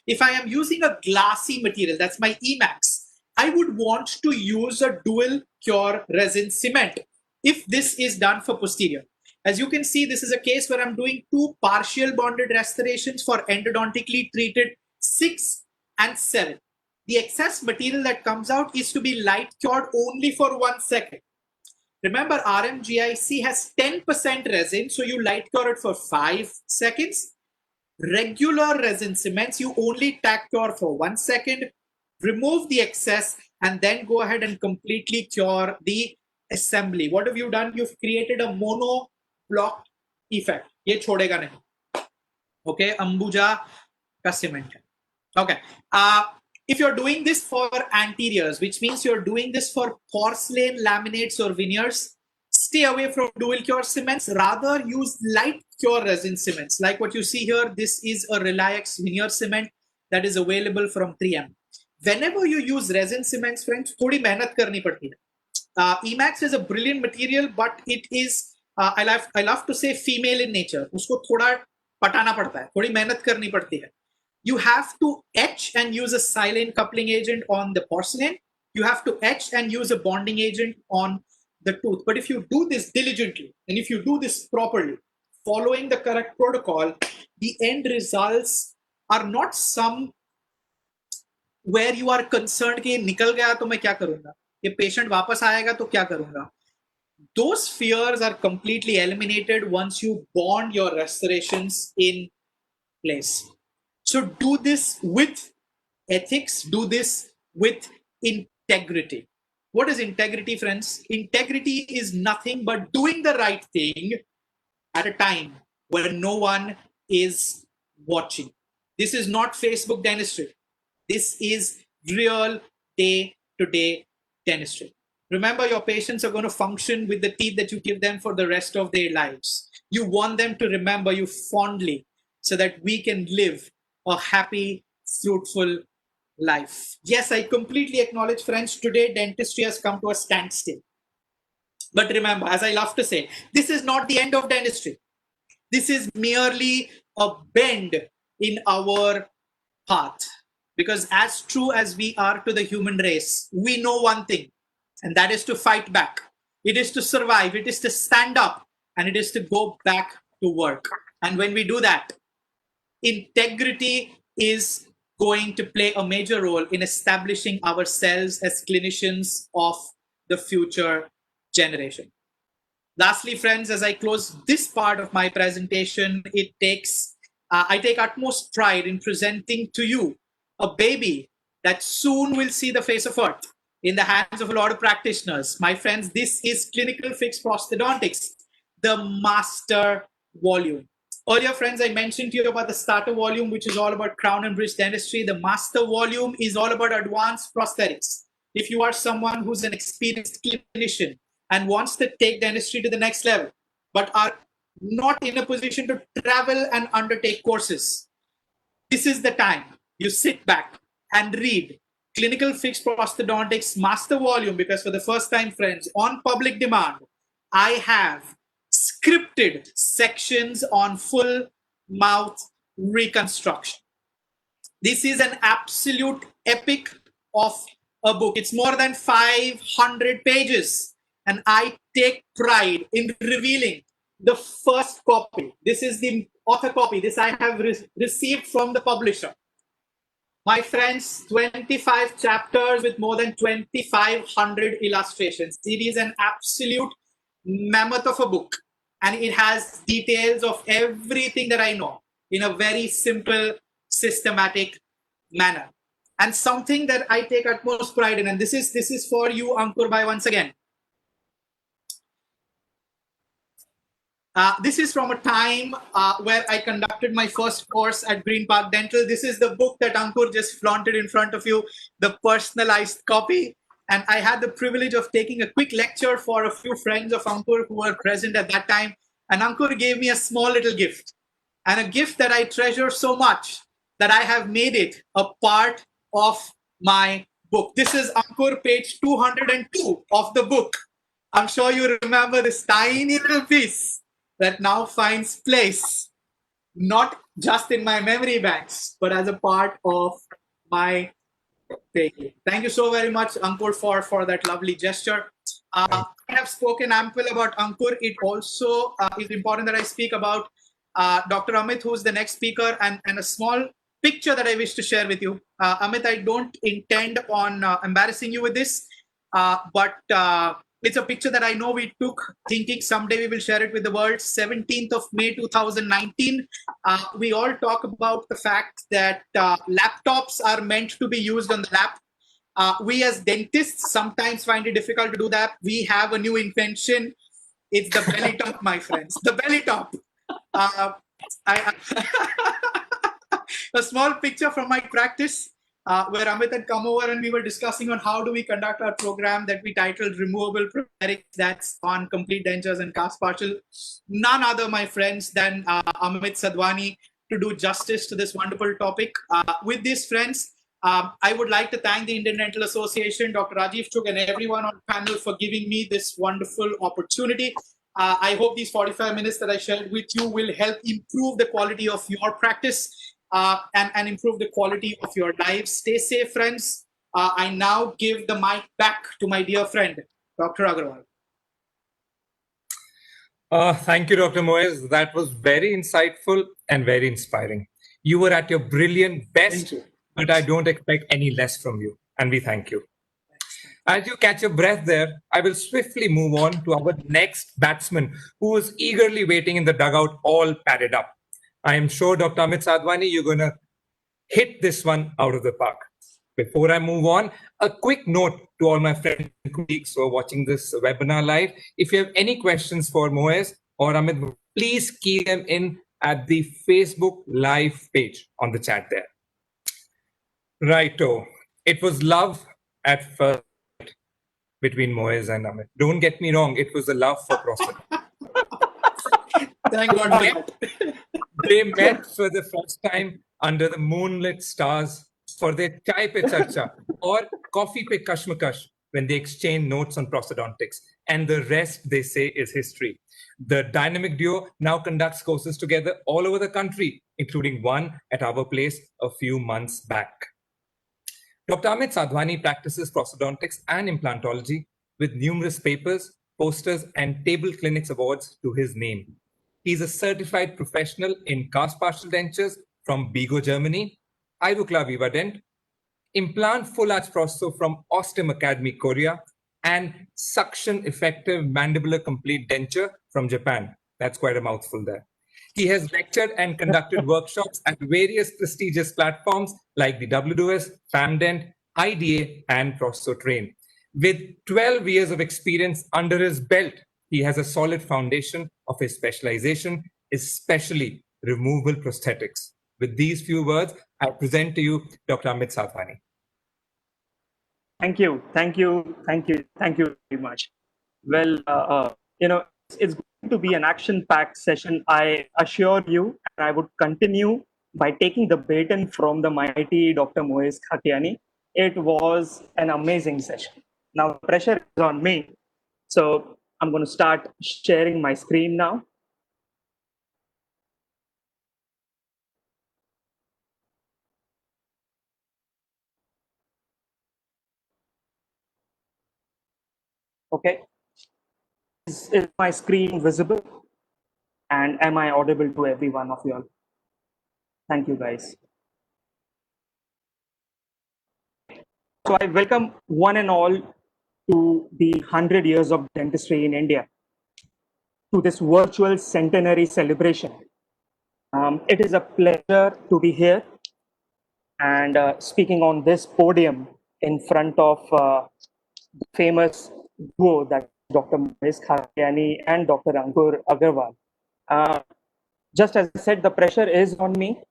If I am using a glassy material, that's my Emax, I would want to use a dual cure resin cement if this is done for posterior. As you can see, this is a case where I'm doing 2 partial bonded restorations for endodontically treated 6 and 7. The excess material that comes out is to be light cured only for 1 second. Remember, RMGIC has 10% resin, so you light cure it for 5 seconds. Regular resin cements, you only tack cure for 1 second, remove the excess, and then go ahead and completely cure the assembly. What have you done? You've created a mono block effect. ये छोड़ेगा नहीं. Okay, Ambuja का cement. Okay. If you're doing this for anteriors, which means you're doing this for porcelain laminates or veneers, stay away from dual cure cements. Rather use light cure resin cements. Like what you see here, this is a Reliax veneer cement that is available from 3M. Whenever you use resin cements, friends, थोड़ी मेहनत करनी पड़ती है. Emax is a brilliant material, but it is, I love to say, female in nature. उसको थोड़ा पटाना पड़ता है, थोड़ी मेहनत करनी पड़ती है. You have to etch and use a silane coupling agent on the porcelain. You have to etch and use a bonding agent on the tooth. But if you do this diligently, and if you do this properly, following the correct protocol, the end results are not some where you are concerned कि निकल गया तो मैं क्या करूंगा, ये patient वापस आएगा तो क्या करूंगा. Those fears are completely eliminated once you bond your restorations in place. So do this with ethics, do this with integrity. What is integrity, friends? Integrity is nothing but doing the right thing at a time when no one is watching. This is not Facebook dentistry. This is real day-to-day dentistry. Remember, your patients are going to function with the teeth that you give them for the rest of their lives. You want them to remember you fondly so that we can live a happy, fruitful life. Yes, I completely acknowledge, friends, today dentistry has come to a standstill. But remember, as I love to say, this is not the end of dentistry. This is merely a bend in our path. Because as true as we are to the human race, we know one thing, and that is to fight back. It is to survive. It is to stand up, and it is to go back to work. And when we do that, integrity is going to play a major role in establishing ourselves as clinicians of the future generation. Lastly, friends, as I close this part of my presentation, I take utmost pride in presenting to you a baby that soon will see the face of earth in the hands of a lot of practitioners. My friends, this is Clinical Fixed Prosthodontics, the master volume. Earlier, friends, I mentioned to you about the starter volume, which is all about crown and bridge dentistry. The master volume is all about advanced prosthetics. If you are someone who's an experienced clinician and wants to take dentistry to the next level, but are not in a position to travel and undertake courses, this is the time. You sit back and read Clinical Fixed Prosthodontics Master Volume, because for the first time, friends, on public demand, I have scripted sections on full mouth reconstruction. This is an absolute epic of a book. It's more than 500 pages, and I take pride in revealing the first copy. This is the author copy. This I have received from the publisher. My friends, 25 chapters with more than 2,500 illustrations. It is an absolute mammoth of a book, and it has details of everything that I know in a very simple, systematic manner. And something that I take utmost pride in, and this is for you, Ankur Bhai, once again. This is from a time where I conducted my first course at Green Park Dental. This is the book that Ankur just flaunted in front of you, the personalized copy. And I had the privilege of taking a quick lecture for a few friends of Ankur who were present at that time. And Ankur gave me a small little gift, and a gift that I treasure so much that I have made it a part of my book. This is Ankur, page 202 of the book. I'm sure you remember this tiny little piece that now finds place, not just in my memory banks, but as a part of my page. Thank you so very much, Ankur, for that lovely gesture. I have spoken ample about Ankur. It also is important that I speak about Dr. Amit, who's the next speaker, and a small picture that I wish to share with you. Amit, I don't intend on embarrassing you with this, but it's a picture that I know we took thinking someday we will share it with the world. 17th of May 2019. We all talk about the fact that laptops are meant to be used on the lap. We as dentists sometimes find it difficult to do that. We have a new invention. It's the belly top, my friends. The belly top. I a small picture from my practice where Amit had come over and we were discussing on how do we conduct our program that we titled Removable Prosthetics, that's on complete dentures and cast partial. None other, my friends, than Amit Sadhwani to do justice to this wonderful topic. With these friends, I would like to thank the Indian Dental Association, Dr. Rajiv Chugh, and everyone on the panel for giving me this wonderful opportunity. I hope these 45 minutes that I shared with you will help improve the quality of your practice and improve the quality of your lives. Stay safe, friends. I now give the mic back to my dear friend, Dr. Agarwal. Thank you, Dr. Moez. That was very insightful and very inspiring. You were at your brilliant best, but I don't expect any less from you, and we thank you. As you catch your breath there, I will swiftly move on to our next batsman, who is eagerly waiting in the dugout, all padded up. I am sure, Dr. Amit Sadhwani, you're going to hit this one out of the park. Before I move on, a quick note to all my friends and colleagues who are watching this webinar live. If you have any questions for Moez or Amit, please key them in at the Facebook live page on the chat there. Righto. It was love at first sight between Moez and Amit. Don't get me wrong, it was a love for prosthodontics. Thank God for that. They met for the first time under the moonlit stars for their chai pe charcha or coffee pe kashmakash when they exchanged notes on prosthodontics. And the rest, they say, is history. The dynamic duo now conducts courses together all over the country, including one at our place a few months back. Dr. Amit Sadhwani practices prosthodontics and implantology with numerous papers, posters, and table clinics awards to his name. He's a certified professional in cast partial dentures from Bigo, Germany, Ivukla Vivadent, implant full arch prostho from Ostem Academy, Korea, and suction effective mandibular complete denture from Japan. That's quite a mouthful there. He has lectured and conducted workshops at various prestigious platforms like the WWS, FAMDent, IDA, and ProstoTrain. With 12 years of experience under his belt, he has a solid foundation of his specialization, especially removable prosthetics. With these few words, I present to you Dr. Amit Sadhwani. Thank you very much. Well, it's going to be an action-packed session, I assure you, and I would continue by taking the baton from the mighty Dr. Moez Khakiani. It was an amazing session. Now, the pressure is on me, so I'm going to start sharing my screen now. Okay. Is my screen visible? And am I audible to every one of you all? Thank you, guys. So I welcome one and all to the 100 years of dentistry in India, to this virtual centenary celebration. It is a pleasure to be here and speaking on this podium in front of the famous duo that Dr. Moez Khakiani and Dr. Ankur Agarwal. Just as I said, the pressure is on me.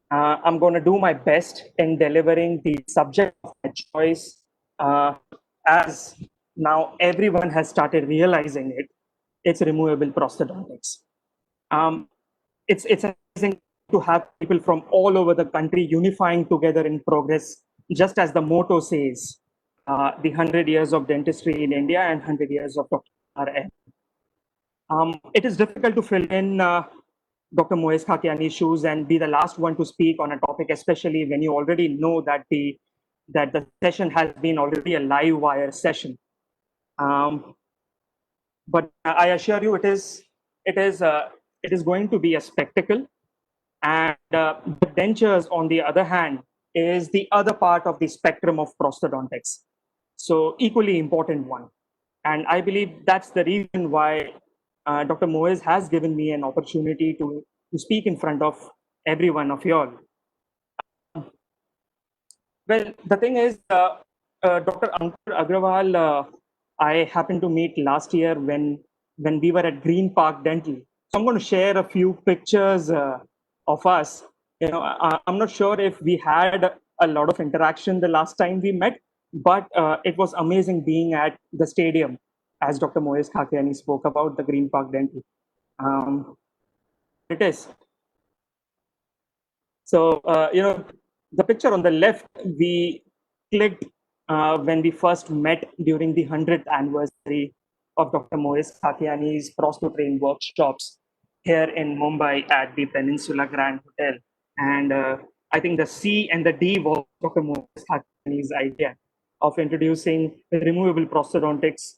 I'm going to do my best in delivering the subject of my choice. As now everyone has started realizing it, it's removable prosthodontics. It's amazing to have people from all over the country unifying together in progress, just as the motto says, the 100 years of dentistry in India and 100 years of RN. It is difficult to fill in Dr. Moez Khakiani's shoes and be the last one to speak on a topic, especially when you already know that the session has been already a live wire session. But I assure you, it is going to be a spectacle. And the dentures, on the other hand, is the other part of the spectrum of prosthodontics. So equally important one. And I believe that's the reason why Dr. Moez has given me an opportunity to speak in front of every one of you all. Well, the thing is, Dr. Ankur Agrawal, I happened to meet last year when we were at Green Park Dental. So I'm going to share a few pictures of us. I'm not sure if we had a lot of interaction the last time we met, but it was amazing being at the stadium, as Dr. Moez Khakiani spoke about the Green Park Dental. It is. So, the picture on the left, we clicked when we first met during the 100th anniversary of Dr. Moez Khakiani's Prostotrain workshops here in Mumbai at the Peninsula Grand Hotel. And I think the C and the D was Dr. Moez Khakiani's idea of introducing removable prosthodontics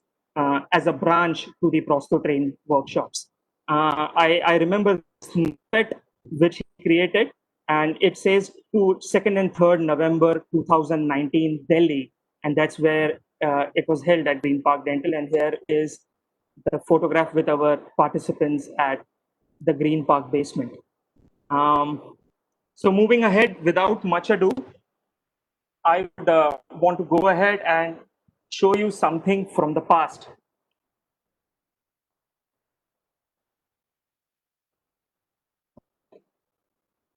as a branch to the Prostotrain workshops. I remember the snippet which he created, and it says to 2nd and 3rd November 2019, Delhi, and that's where it was held at Green Park Dental. And here is the photograph with our participants at the Green Park basement. So moving ahead, without much ado, I would want to go ahead and show you something from the past.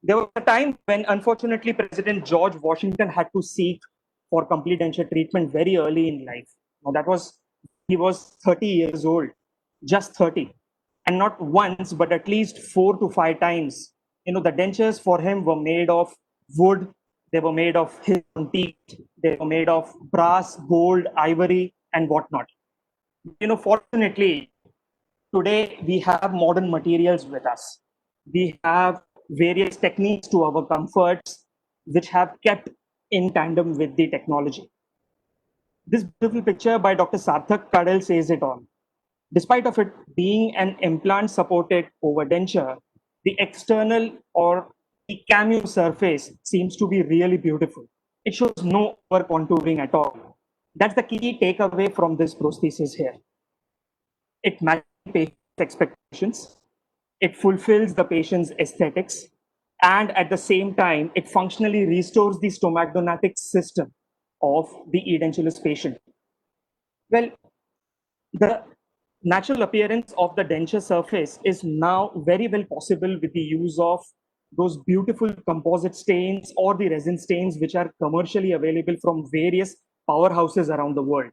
There was a time when, unfortunately, President George Washington had to seek for complete denture treatment very early in life. Now, he was 30 years old, just 30. And not once, but at least 4 to 5 times. The dentures for him were made of wood, they were made of his own teeth, they were made of brass, gold, ivory, and whatnot. Fortunately, today we have modern materials with us. We have various techniques to our comforts, which have kept in tandem with the technology. This beautiful picture by Dr. Sarthak Kadal says it all. Despite of it being an implant-supported overdenture, the external or the cameo surface seems to be really beautiful. It shows no over contouring at all. That's the key takeaway from this prosthesis here. It matches patient expectations, it fulfills the patient's aesthetics, and at the same time, it functionally restores the stomachdonatic system of the edentulous patient. Well, the natural appearance of the denture surface is now very well possible with the use of those beautiful composite stains or the resin stains which are commercially available from various powerhouses around the world.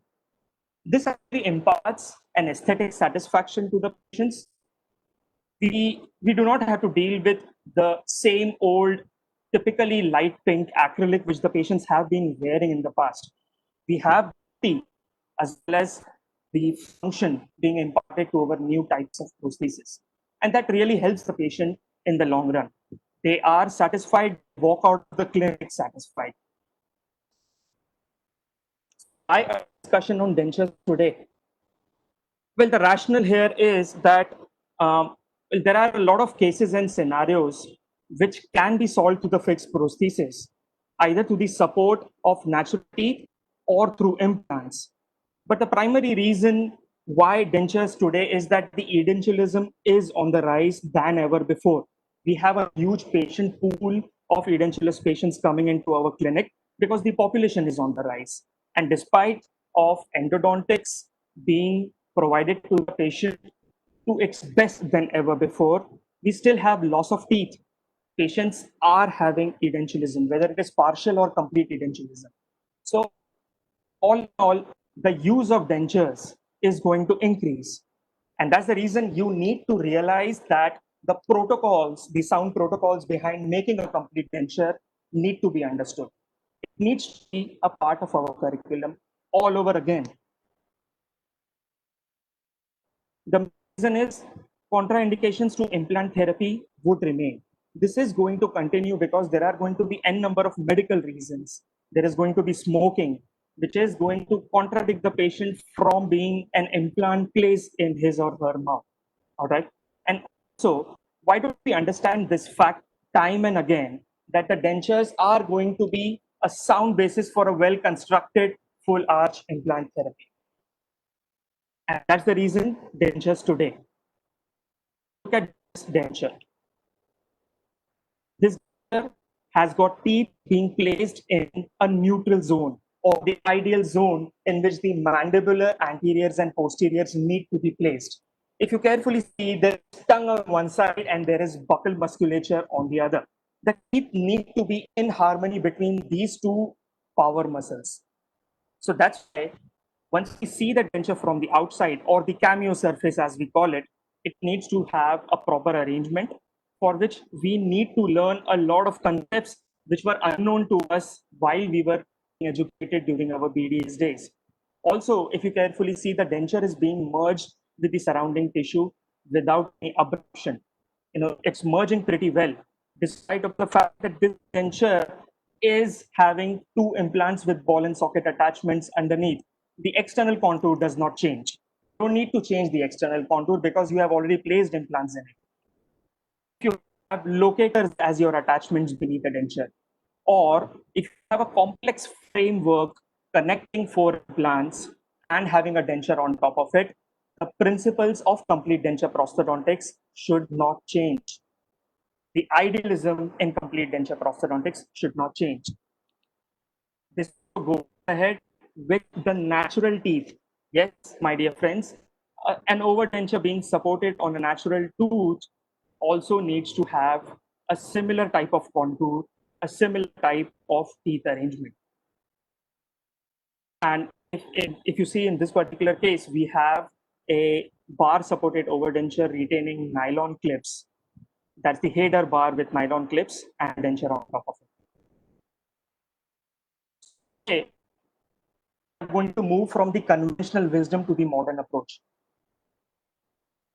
This actually imparts an aesthetic satisfaction to the patients. We do not have to deal with the same old, typically light pink acrylic which the patients have been wearing in the past. We have the as well as the function being imparted to our new types of prosthesis. And that really helps the patient in the long run. They are satisfied, walk out of the clinic satisfied. I discussion on dentures today. Well, the rationale here is that there are a lot of cases and scenarios which can be solved through the fixed prosthesis, either through the support of natural teeth or through implants. But the primary reason why dentures today is that the edentulism is on the rise than ever before. We have a huge patient pool of edentulous patients coming into our clinic because the population is on the rise. And despite of endodontics being provided to the patient to its best than ever before, we still have loss of teeth. Patients are having edentulism, whether it is partial or complete edentulism. So all in all, the use of dentures is going to increase. And that's the reason you need to realize that the protocols, the sound protocols behind making a complete denture need to be understood. It needs to be a part of our curriculum all over again. The reason is contraindications to implant therapy would remain. This is going to continue because there are going to be n number of medical reasons. There is going to be smoking, which is going to contradict the patient from being an implant placed in his or her mouth. All right. And so, why don't we understand this fact time and again that the dentures are going to be a sound basis for a well constructed full arch implant therapy? And that's the reason dentures today. Look at this denture. This denture has got teeth being placed in a neutral zone. or the ideal zone in which the mandibular anteriors and posteriors need to be placed. If you carefully see, there is tongue on one side and there is buccal musculature on the other. The teeth need to be in harmony between these two power muscles. So that's why once we see the denture from the outside, or the cameo surface as we call it, it needs to have a proper arrangement, for which we need to learn a lot of concepts which were unknown to us while we were educated during our BDS days. Also, if you carefully see, the denture is being merged with the surrounding tissue without any abruption. It's merging pretty well, despite of the fact that this denture is having two implants with ball and socket attachments underneath. The external contour does not change. You don't need to change the external contour because you have already placed implants in it. If you have locators as your attachments beneath the denture, or if you have a complex framework connecting four implants and having a denture on top of it, the principles of complete denture prosthodontics should not change. The idealism in complete denture prosthodontics should not change. This will go ahead with the natural teeth. Yes, my dear friends, an overdenture being supported on a natural tooth also needs to have a similar type of contour, a similar type of teeth arrangement. And if you see in this particular case, we have a bar supported overdenture retaining nylon clips. That's the header bar with nylon clips and denture on top of it. Okay. I'm going to move from the conventional wisdom to the modern approach.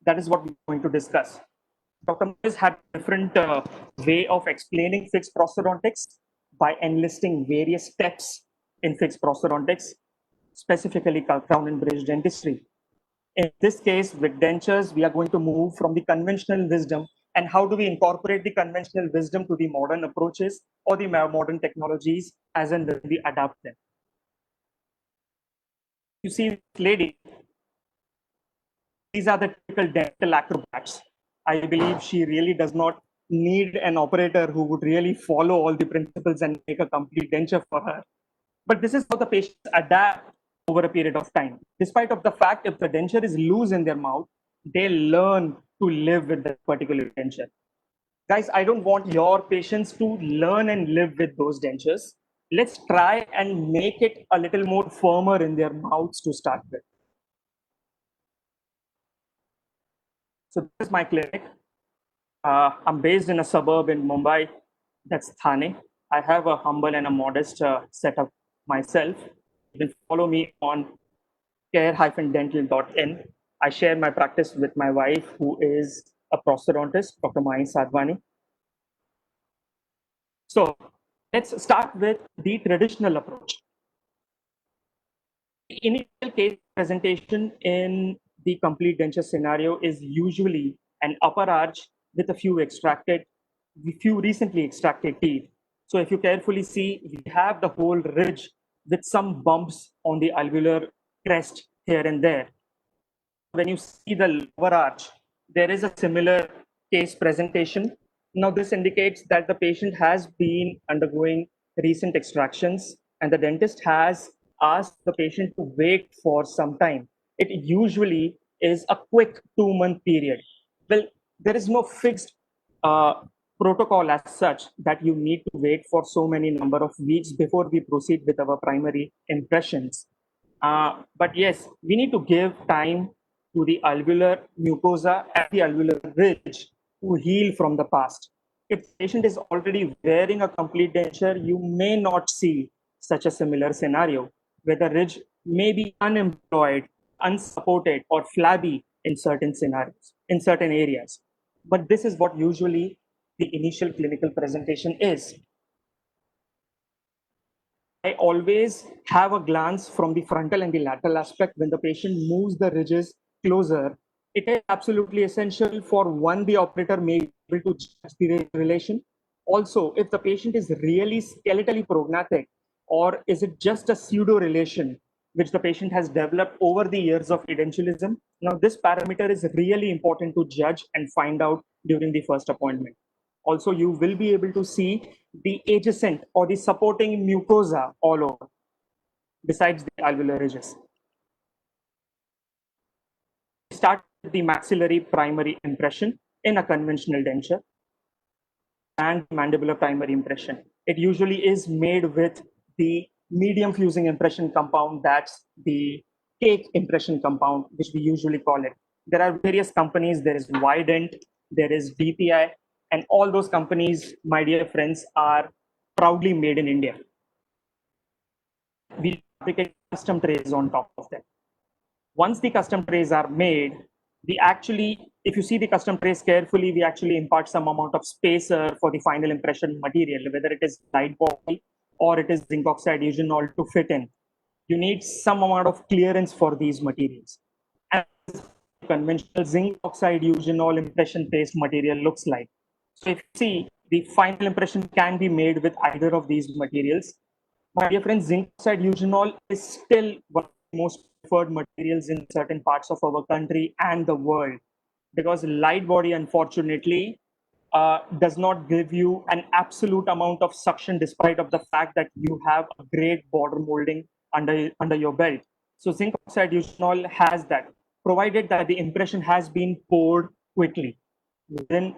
That is what we're going to discuss. Dr. Moez had a different way of explaining fixed prosthodontics by enlisting various steps in fixed prosthodontics, specifically crown and bridge dentistry. In this case, with dentures, we are going to move from the conventional wisdom, and how do we incorporate the conventional wisdom to the modern approaches or the modern technologies as and when we adapt them. You see this lady, these are the typical dental acrobats. I believe she really does not need an operator who would really follow all the principles and make a complete denture for her. But this is how the patients adapt over a period of time. Despite of the fact, if the denture is loose in their mouth, they learn to live with that particular denture. Guys, I don't want your patients to learn and live with those dentures. Let's try and make it a little more firmer in their mouths to start with. So this is my clinic. I'm based in a suburb in Mumbai, that's Thane. I have a humble and a modest setup myself. You can follow me on care-dental.in. I share my practice with my wife, who is a prosthodontist, Dr. Moez Sadhwani. So let's start with the traditional approach. The initial case presentation in the complete denture scenario is usually an upper arch with a few recently extracted teeth. So if you carefully see, we have the whole ridge with some bumps on the alveolar crest here and there. When you see the lower arch, there is a similar case presentation. Now this indicates that the patient has been undergoing recent extractions and the dentist has asked the patient to wait for some time. It usually is a quick 2-month period. Well, there is no fixed protocol as such that you need to wait for so many number of weeks before we proceed with our primary impressions. But yes, we need to give time to the alveolar mucosa and the alveolar ridge to heal from the past. If the patient is already wearing a complete denture, you may not see such a similar scenario where the ridge may be unemployed, unsupported, or flabby in certain scenarios, in certain areas. But this is what usually the initial clinical presentation is. I always have a glance from the frontal and the lateral aspect when the patient moves the ridges closer. It is absolutely essential for one, the operator may be able to judge the relation. Also, if the patient is really skeletally prognathic, or is it just a pseudo relation which the patient has developed over the years of edentialism? Now, this parameter is really important to judge and find out during the first appointment. Also, you will be able to see the adjacent or the supporting mucosa all over. besides the alveolar ridges. We start with the maxillary primary impression in a conventional denture and mandibular primary impression. It usually is made with the medium fusing impression compound, that's the cake impression compound, which we usually call it. There are various companies, there is Vident, there is DPI, and all those companies, my dear friends, are proudly made in India. We fabricate custom trays on top of them. Once the custom trays are made, we actually, if you see the custom trays carefully, we actually impart some amount of spacer for the final impression material, whether it is light body or it is zinc oxide eugenol to fit in. You need some amount of clearance for these materials. And conventional zinc oxide eugenol impression paste material looks like. So if you see, the final impression can be made with either of these materials. My dear friends, zinc oxide eugenol is still one of the most preferred materials in certain parts of our country and the world, because light body, unfortunately, does not give you an absolute amount of suction, despite of the fact that you have a great border molding under your belt. So zinc oxide eugenol has that, provided that the impression has been poured quickly within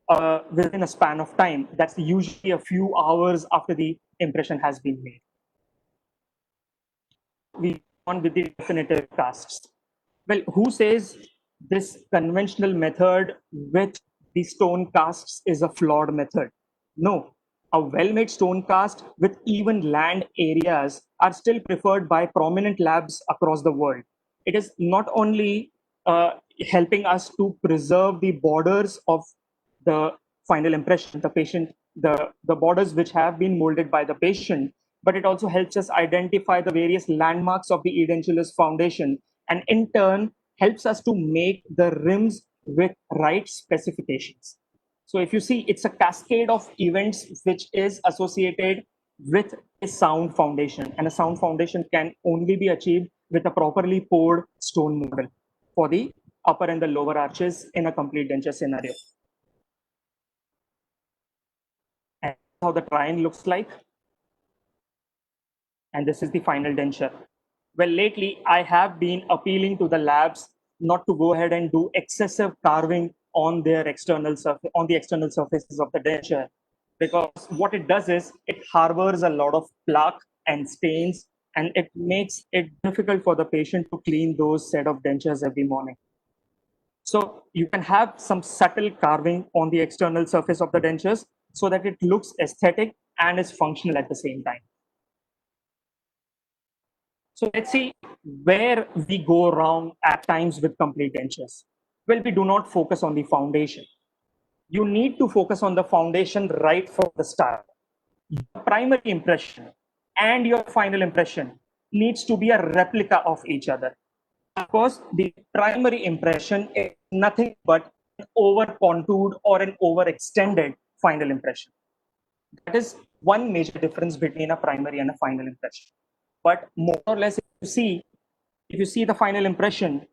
a span of time. That's usually a few hours after the impression has been made. We go on with the definitive casts. Well, who says this conventional method with the stone casts is a flawed method? No, a well-made stone cast with even land areas are still preferred by prominent labs across the world. It is not only helping us to preserve the borders of the final impression, the patient, the borders which have been molded by the patient, but it also helps us identify the various landmarks of the edentulous foundation, and in turn helps us to make the rims with right specifications. So if you see, it's a cascade of events which is associated with a sound foundation, and a sound foundation can only be achieved with a properly poured stone model for the upper and the lower arches in a complete denture scenario. And how the trine looks like. And this is the final denture. Well, lately I have been appealing to the labs not to go ahead and do excessive carving on their external surface, on the external surfaces of the denture, because what it does is it harbors a lot of plaque and stains, and it makes it difficult for the patient to clean those set of dentures every morning. So you can have some subtle carving on the external surface of the dentures so that it looks aesthetic and is functional at the same time. So let's see where we go wrong at times with complete dentures. Well, we do not focus on the foundation. You need to focus on the foundation right from the start. Your primary impression and your final impression needs to be a replica of each other. Of course, the primary impression is nothing but an over-contoured or an overextended final impression. That is one major difference between a primary and a final impression. But more or less, if you see the final impression,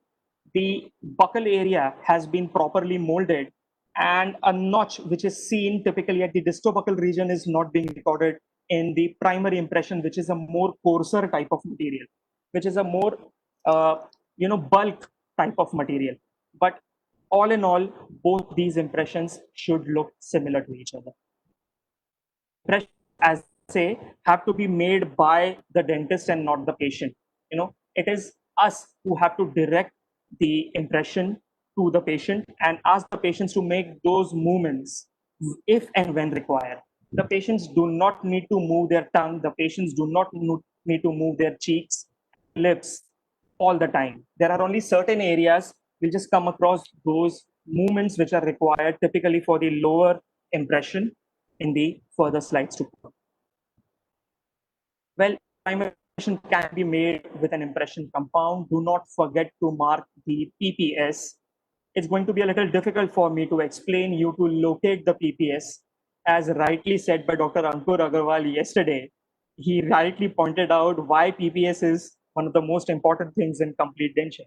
the buccal area has been properly molded, and a notch which is seen typically at the distobuccal region is not being recorded in the primary impression, which is a more coarser type of material, which is a more bulk type of material. But all in all, both these impressions should look similar to each other. Impressions, as I say, have to be made by the dentist and not the patient. It is us who have to direct the impression to the patient and ask the patients to make those movements if and when required. The patients do not need to move their tongue. The patients do not need to move their cheeks, lips all the time. There are only certain areas we'll just come across those movements which are required typically for the lower impression in the further slides to come. Well, primary impression can be made with an impression compound. Do not forget to mark the PPS. It's going to be a little difficult for me to explain you to locate the PPS. As rightly said by Dr. Ankur Agarwal yesterday, he rightly pointed out why PPS is one of the most important things in complete denture.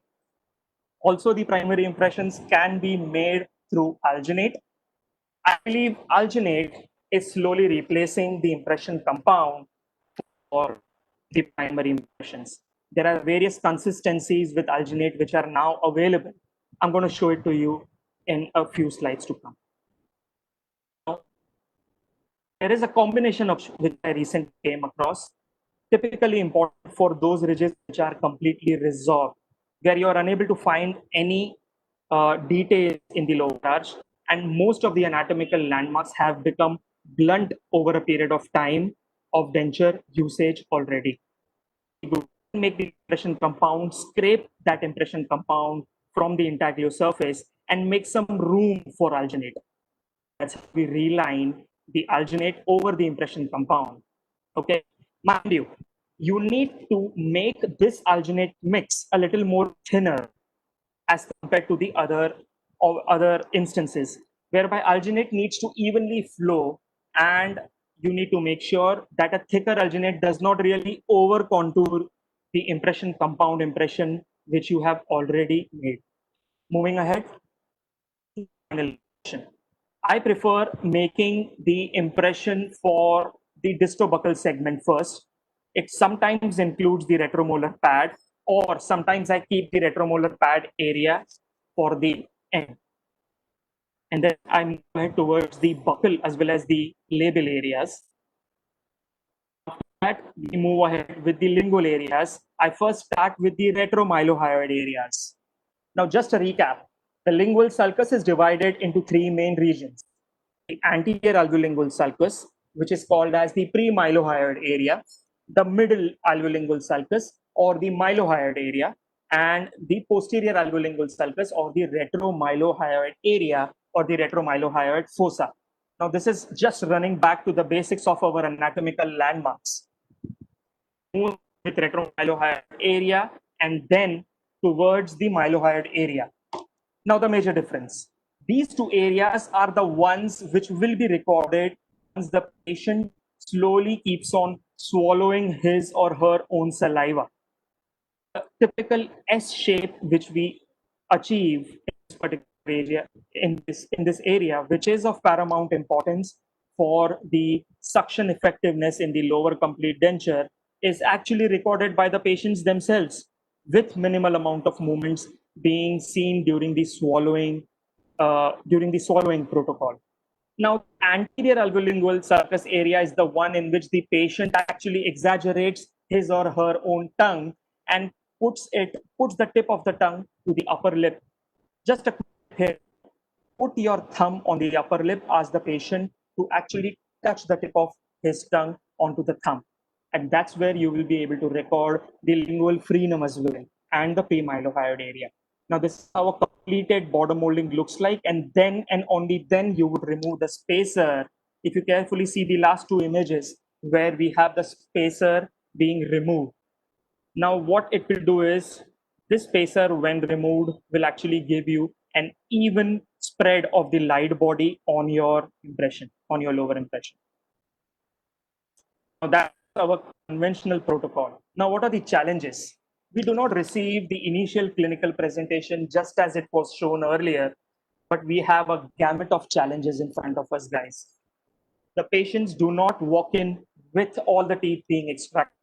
Also, the primary impressions can be made through alginate. I believe alginate is slowly replacing the impression compound for the primary impressions. There are various consistencies with alginate which are now available. I'm going to show it to you in a few slides to come. There is a combination of which I recently came across, typically important for those ridges which are completely resolved, where you are unable to find any details in the lower arch, and most of the anatomical landmarks have become blunt over a period of time of denture usage already. You make the impression compound, scrape that impression compound from the intaglio surface, and make some room for alginate. That's how we reline the alginate over the impression compound. Okay, mind you, you need to make this alginate mix a little more thinner as compared to the other instances, whereby alginate needs to evenly flow, and you need to make sure that a thicker alginate does not really over contour the impression compound impression which you have already made. Moving ahead, final impression. I prefer making the impression for the distobuccal segment first. It sometimes includes the retromolar pad, or sometimes I keep the retromolar pad area for the end. And then I move ahead towards the buccal as well as the label areas. After that, we move ahead with the lingual areas. I first start with the retromylohyoid areas. Now, just a recap. The lingual sulcus is divided into three main regions. The anterior alveolingual sulcus, which is called as the pre-mylohyoid area, the middle alveolingual sulcus or the mylohyoid area, and the posterior alveolingual sulcus or the retromylohyoid area or the retromylohyoid fossa. Now, this is just running back to the basics of our anatomical landmarks. Move with retromylohyoid area and then towards the mylohyoid area. Now, the major difference. These two areas are the ones which will be recorded once the patient slowly keeps on swallowing his or her own saliva. The typical S shape which we achieve in this particular area, in this area, which is of paramount importance for the suction effectiveness in the lower complete denture, is actually recorded by the patients themselves, with minimal amount of movements being seen during the swallowing protocol. Now, anterior alveolingual sulcus area is the one in which the patient actually exaggerates his or her own tongue and puts the tip of the tongue to the upper lip. Just a quick here. Put your thumb on the upper lip, ask the patient to actually touch the tip of his tongue onto the thumb. And that's where you will be able to record the lingual frenum as well and the pre-mylohyoid area. Now, this is how a completed border molding looks like, and then and only then you would remove the spacer. If you carefully see the last two images where we have the spacer being removed. Now, what it will do is this spacer, when removed, will actually give you an even spread of the light body on your impression, on your lower impression. Now, that's our conventional protocol. Now, what are the challenges? We do not receive the initial clinical presentation just as it was shown earlier, but we have a gamut of challenges in front of us, guys. The patients do not walk in with all the teeth being extracted.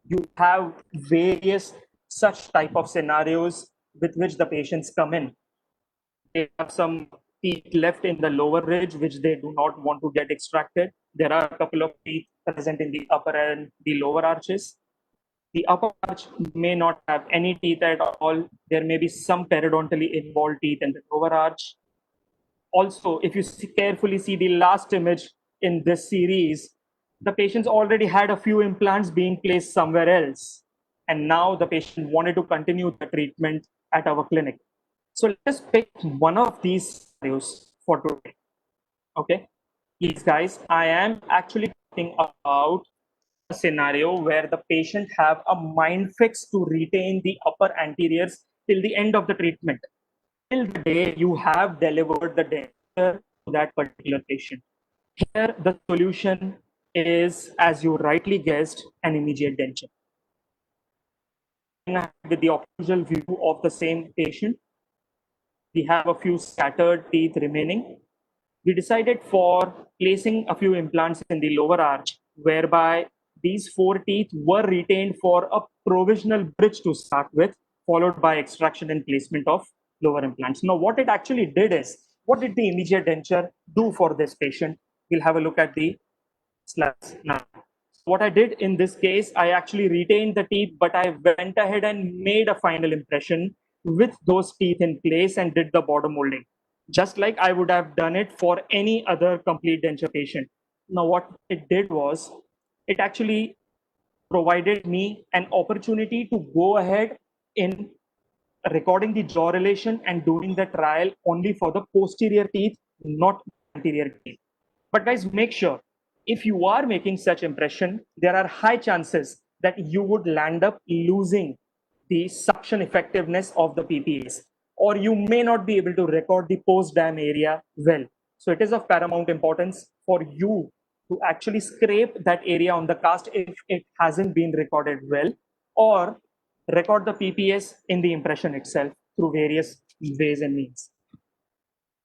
You have various such type of scenarios with which the patients come in. They have some teeth left in the lower ridge, which they do not want to get extracted. There are a couple of teeth present in the upper and the lower arches. The upper arch may not have any teeth at all. There may be some periodontally involved teeth in the lower arch. Also, if you carefully see the last image in this series, the patients already had a few implants being placed somewhere else. And now the patient wanted to continue the treatment at our clinic. So let's pick one of these scenarios for today. Okay, please, guys, I am actually talking about a scenario where the patient have a mind fix to retain the upper anteriors till the end of the treatment, till the day you have delivered the denture to that particular patient. Here, the solution is, as you rightly guessed, an immediate denture. With the occlusal view of the same patient, we have a few scattered teeth remaining. We decided for placing a few implants in the lower arch, whereby these 4 teeth were retained for a provisional bridge to start with, followed by extraction and placement of lower implants. Now, what it actually did is, what did the immediate denture do for this patient? We'll have a look at the slides now. What I did in this case, I actually retained the teeth, but I went ahead and made a final impression with those teeth in place and did the border molding, just like I would have done it for any other complete denture patient. Now, what it did was, it actually provided me an opportunity to go ahead in recording the jaw relation and doing the trial only for the posterior teeth, not anterior teeth. But guys, make sure, if you are making such impression, there are high chances that you would land up losing the suction effectiveness of the PPAs, or you may not be able to record the post-dam area well. So it is of paramount importance for you to actually scrape that area on the cast if it hasn't been recorded well, or record the PPS in the impression itself through various ways and means.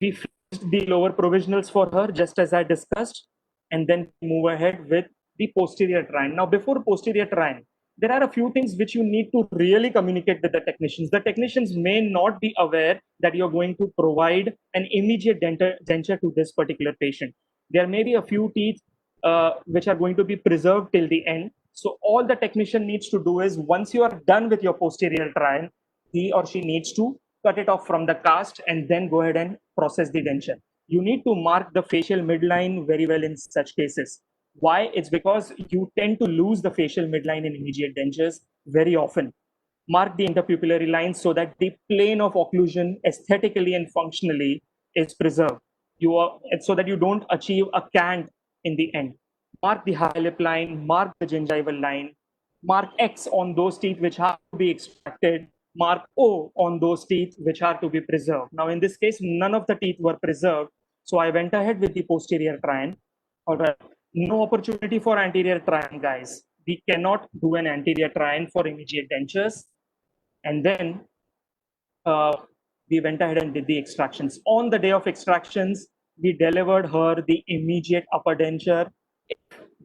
We fixed the lower provisionals for her, just as I discussed, and then move ahead with the posterior trine. Now, before posterior trine, there are a few things which you need to really communicate with the technicians. The technicians may not be aware that you're going to provide an immediate denture to this particular patient. There may be a few teeth which are going to be preserved till the end. So all the technician needs to do is, once you are done with your posterior trine, he or she needs to cut it off from the cast and then go ahead and process the denture. You need to mark the facial midline very well in such cases. Why? It's because you tend to lose the facial midline in immediate dentures very often. Mark the interpupillary lines so that the plane of occlusion aesthetically and functionally is preserved. So that you don't achieve a cant in the end. Mark the high lip line, mark the gingival line, mark X on those teeth which have to be extracted, mark O on those teeth which are to be preserved. Now, in this case, none of the teeth were preserved, so I went ahead with the posterior trine. All right, no opportunity for anterior trine, guys. We cannot do an anterior trine for immediate dentures. And then we went ahead and did the extractions. On the day of extractions, we delivered her the immediate upper denture.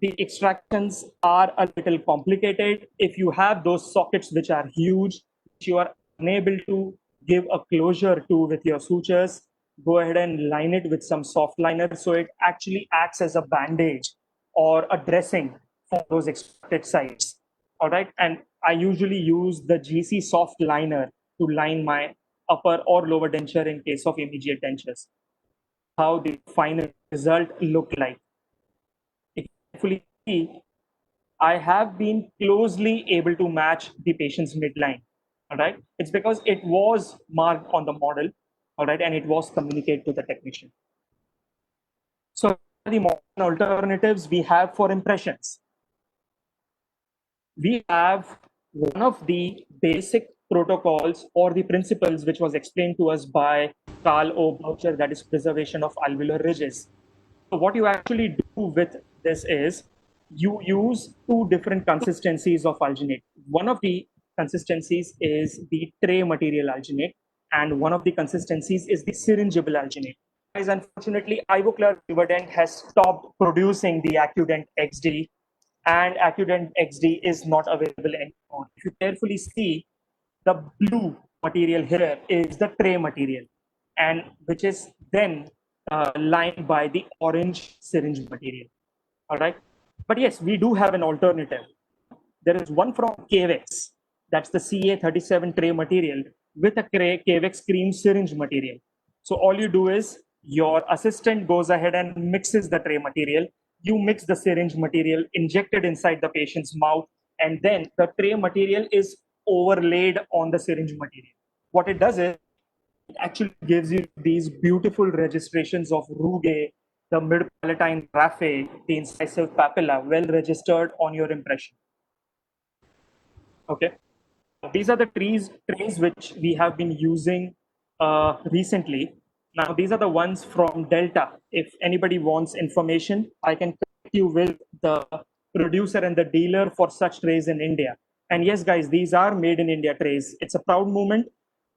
The extractions are a little complicated. If you have those sockets which are huge, which you are unable to give a closure to with your sutures, go ahead and line it with some soft liner so it actually acts as a bandage or a dressing for those extracted sites. All right, and I usually use the GC soft liner to line my upper or lower denture in case of immediate dentures. How the final result look like. If you fully see, I have been closely able to match the patient's midline. All right, it's because it was marked on the model. All right, and it was communicated to the technician. So the modern alternatives we have for impressions. We have one of the basic protocols or the principles which was explained to us by Carl O. Boucher, that is preservation of alveolar ridges. So what you actually do with this is, you use two different consistencies of alginate. One of the consistencies is the tray material alginate, and one of the consistencies is the syringeable alginate. Guys, unfortunately, Ivoclar Riverdent has stopped producing the Accudent XD, and Accudent XD is not available anymore. If you carefully see, the blue material here is the tray material, and which is then lined by the orange syringe material. All right, but yes, we do have an alternative. There is one from Cavex, that's the CA37 tray material with a Cavex cream syringe material. So all you do is, your assistant goes ahead and mixes the tray material. You mix the syringe material, injected inside the patient's mouth, and then the tray material is overlaid on the syringe material. What it does is, it actually gives you these beautiful registrations of rugae, the mid-palatine raphe, the incisive papilla, well registered on your impression. Okay, these are the trays which we have been using recently. Now, these are the ones from Delta. If anybody wants information, I can connect you with the producer and the dealer for such trays in India. And yes, guys, these are made in India trays. It's a proud moment.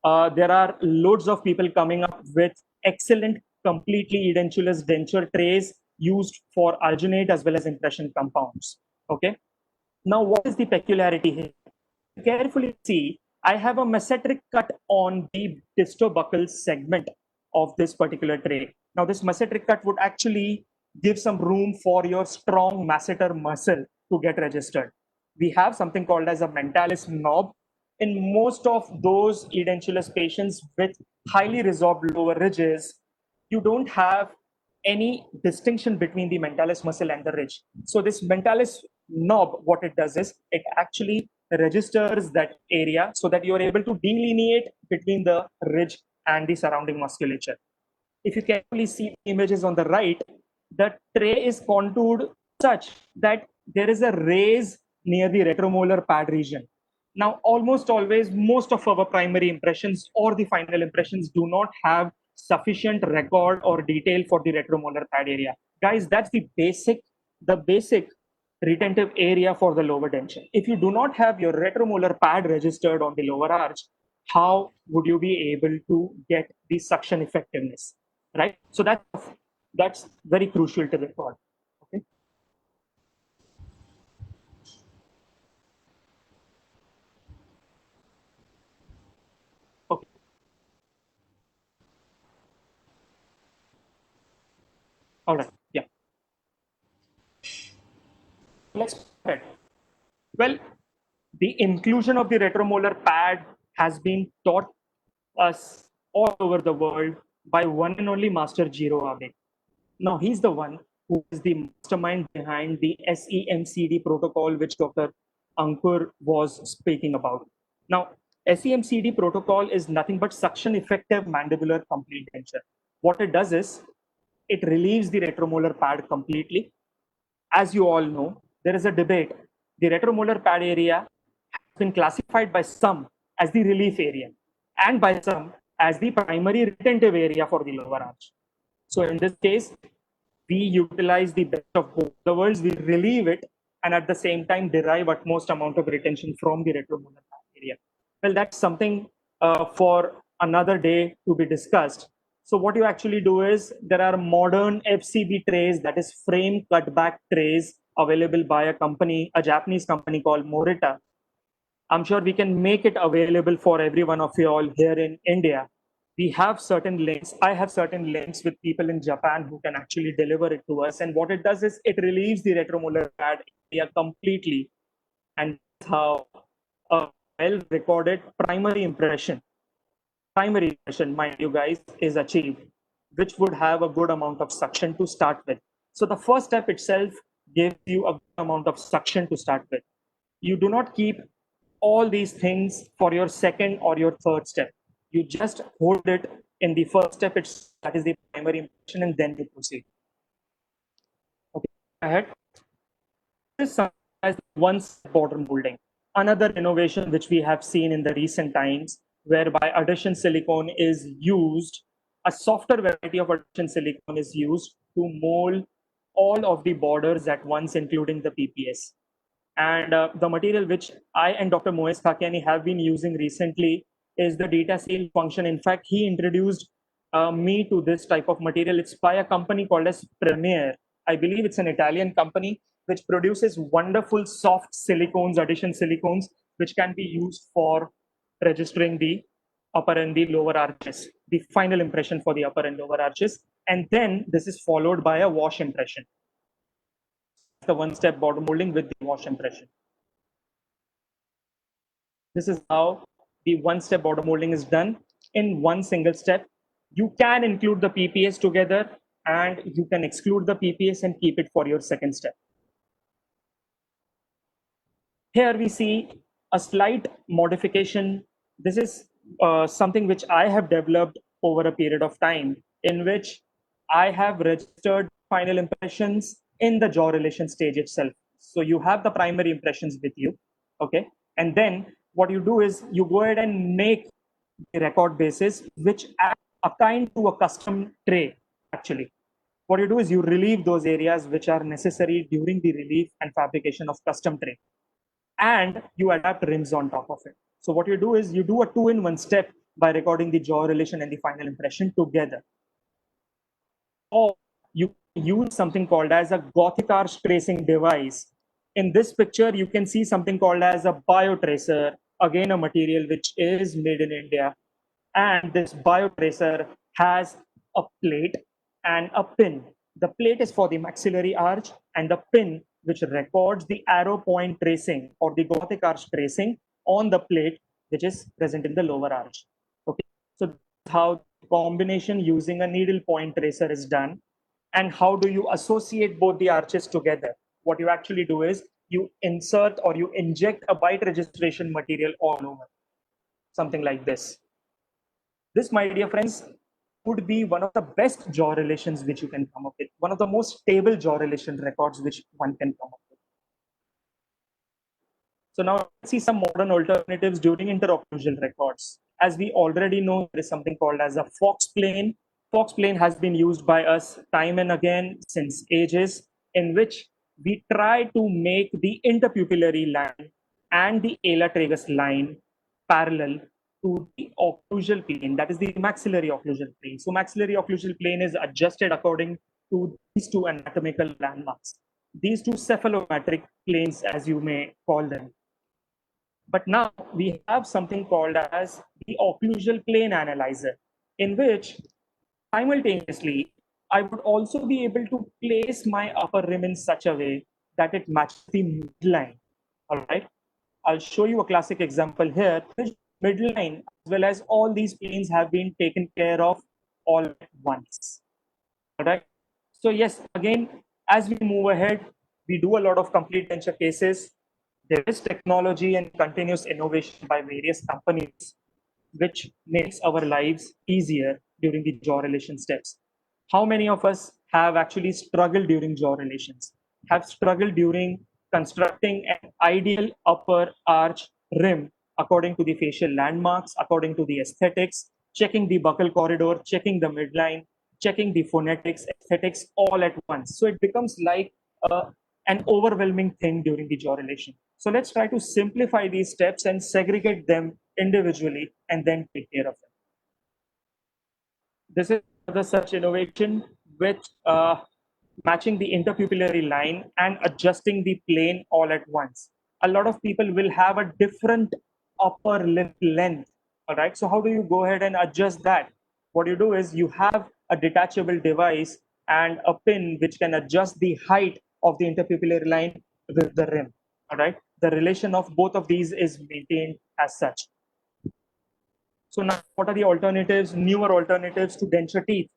There are loads of people coming up with excellent, completely edentulous denture trays used for alginate as well as impression compounds. Okay. Now, what is the peculiarity here? Carefully see, I have a mesenteric cut on the distobuccal segment of this particular tray. Now, this mesenteric cut would actually give some room for your strong masseter muscle to get registered. We have something called as a mentalis knob. In most of those edentulous patients with highly resorbed lower ridges, you don't have any distinction between the mentalis muscle and the ridge. So this mentalis knob, what it does is it actually registers that area so that you're able to delineate between the ridge and the surrounding musculature. If you carefully see the images on the right, the tray is contoured such that there is a raise near the retromolar pad region. Now, almost always, most of our primary impressions or the final impressions do not have sufficient record or detail for the retromolar pad area. Guys, that's the basic retentive area for the lower denture. If you do not have your retromolar pad registered on the lower arch, how would you be able to get the suction effectiveness, right? So that's very crucial to record. Okay. Okay. All right. Yeah. Let's go ahead. Well, the inclusion of the retromolar pad has been taught us all over the world by one and only Master Jiro Abe. Now, he's the one who is the mastermind behind the SEMCD protocol, which Dr. Ankur was speaking about. Now, SEMCD protocol is nothing but suction effective mandibular complete denture. What it does is it relieves the retromolar pad completely. As you all know, there is a debate. The retromolar pad area has been classified by some as the relief area and by some as the primary retentive area for the lower arch. So in this case, we utilize the best of both the worlds. We relieve it and at the same time derive utmost amount of retention from the retromolar area. Well, that's something for another day to be discussed. So what you actually do is there are modern FCB trays, that is frame cutback trays, available by a company, a Japanese company called Morita. I'm sure we can make it available for every one of you all here in India. We have certain links. I have certain links with people in Japan who can actually deliver it to us. And what it does is it relieves the retromolar pad area completely. And that's how a well-recorded primary impression, mind you guys, is achieved, which would have a good amount of suction to start with. So the first step itself gives you a good amount of suction to start with. You do not keep all these things for your second or your third step. You just hold it in the first step, that is the primary impression, and then you proceed. Okay, ahead. This is as one-step border molding. Another innovation which we have seen in the recent times, whereby adhesion silicone is used, a softer variety of adhesion silicone is used to mold all of the borders at once, including the PPS. And the material which I and Dr. Moez Khakiani have been using recently is the data seal function. In fact, he introduced me to this type of material. It's by a company called as Premier. I believe it's an Italian company which produces wonderful soft silicones, adhesion silicones, which can be used for registering the upper and the lower arches, the final impression for the upper and lower arches. And then this is followed by a wash impression. The one-step border molding with the wash impression. This is how the one-step border molding is done in one single step. You can include the PPS together and you can exclude the PPS and keep it for your second step. Here we see a slight modification. This is something which I have developed over a period of time, in which I have registered final impressions in the jaw relation stage itself. So you have the primary impressions with you, okay? And then what you do is you go ahead and make the record basis, which acts akin to a custom tray, actually. What you do is you relieve those areas which are necessary during the relief and fabrication of custom tray. And you adapt rims on top of it. So what you do is you do a two-in-one step by recording the jaw relation and the final impression together. Or you use something called as a Gothic arch tracing device, in this picture, you can see something called as a biotracer, again, a material which is made in India. And this biotracer has a plate and a pin. The plate is for the maxillary arch, and the pin, which records the arrow point tracing or the Gothic arch tracing on the plate, which is present in the lower arch. Okay, so that's how combination using a needle point tracer is done. And how do you associate both the arches together? What you actually do is you insert or you inject a bite registration material all over, something like this. This, my dear friends, would be one of the best jaw relations which you can come up with, one of the most stable jaw relation records which one can come up with. So now let's see some modern alternatives during interocclusal records. As we already know, there is something called as a Fox plane. Fox plane has been used by us time and again since ages, in which we try to make the interpupillary line and the ala tragus line parallel to the occlusal plane, that is the maxillary occlusal plane. So maxillary occlusal plane is adjusted according to these two anatomical landmarks, these two cephalometric planes, as you may call them. But now we have something called as the occlusal plane analyzer, in which simultaneously I would also be able to place my upper rim in such a way that it matches the midline. All right. I'll show you a classic example here. Midline, as well as all these planes, have been taken care of all at once. All right. So yes, again, as we move ahead, we do a lot of complete denture cases. There is technology and continuous innovation by various companies, which makes our lives easier during the jaw relation steps. How many of us have actually struggled during jaw relations, have struggled during constructing an ideal upper arch rim according to the facial landmarks, according to the aesthetics, checking the buccal corridor, checking the midline, checking the phonetics, aesthetics all at once. So it becomes like an overwhelming thing during the jaw relation. So let's try to simplify these steps and segregate them individually and then take care of them. This is another such innovation with matching the interpupillary line and adjusting the plane all at once. A lot of people will have a different upper lip length. All right. So how do you go ahead and adjust that? What you do is you have a detachable device and a pin which can adjust the height of the interpupillary line with the rim. All right. The relation of both of these is maintained as such. So now, what are the alternatives, newer alternatives to denture teeth?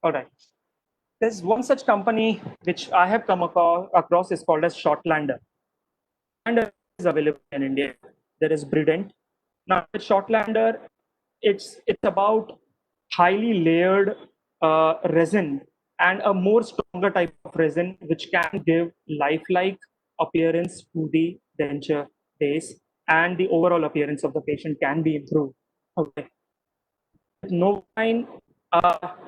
All right. There's one such company which I have come across is called as Shortlander. And is available in India. There is Brident. Now, with Shortlander, it's about highly layered resin and a more stronger type of resin which can give lifelike appearance to the denture base, and the overall appearance of the patient can be improved. Okay. Novine,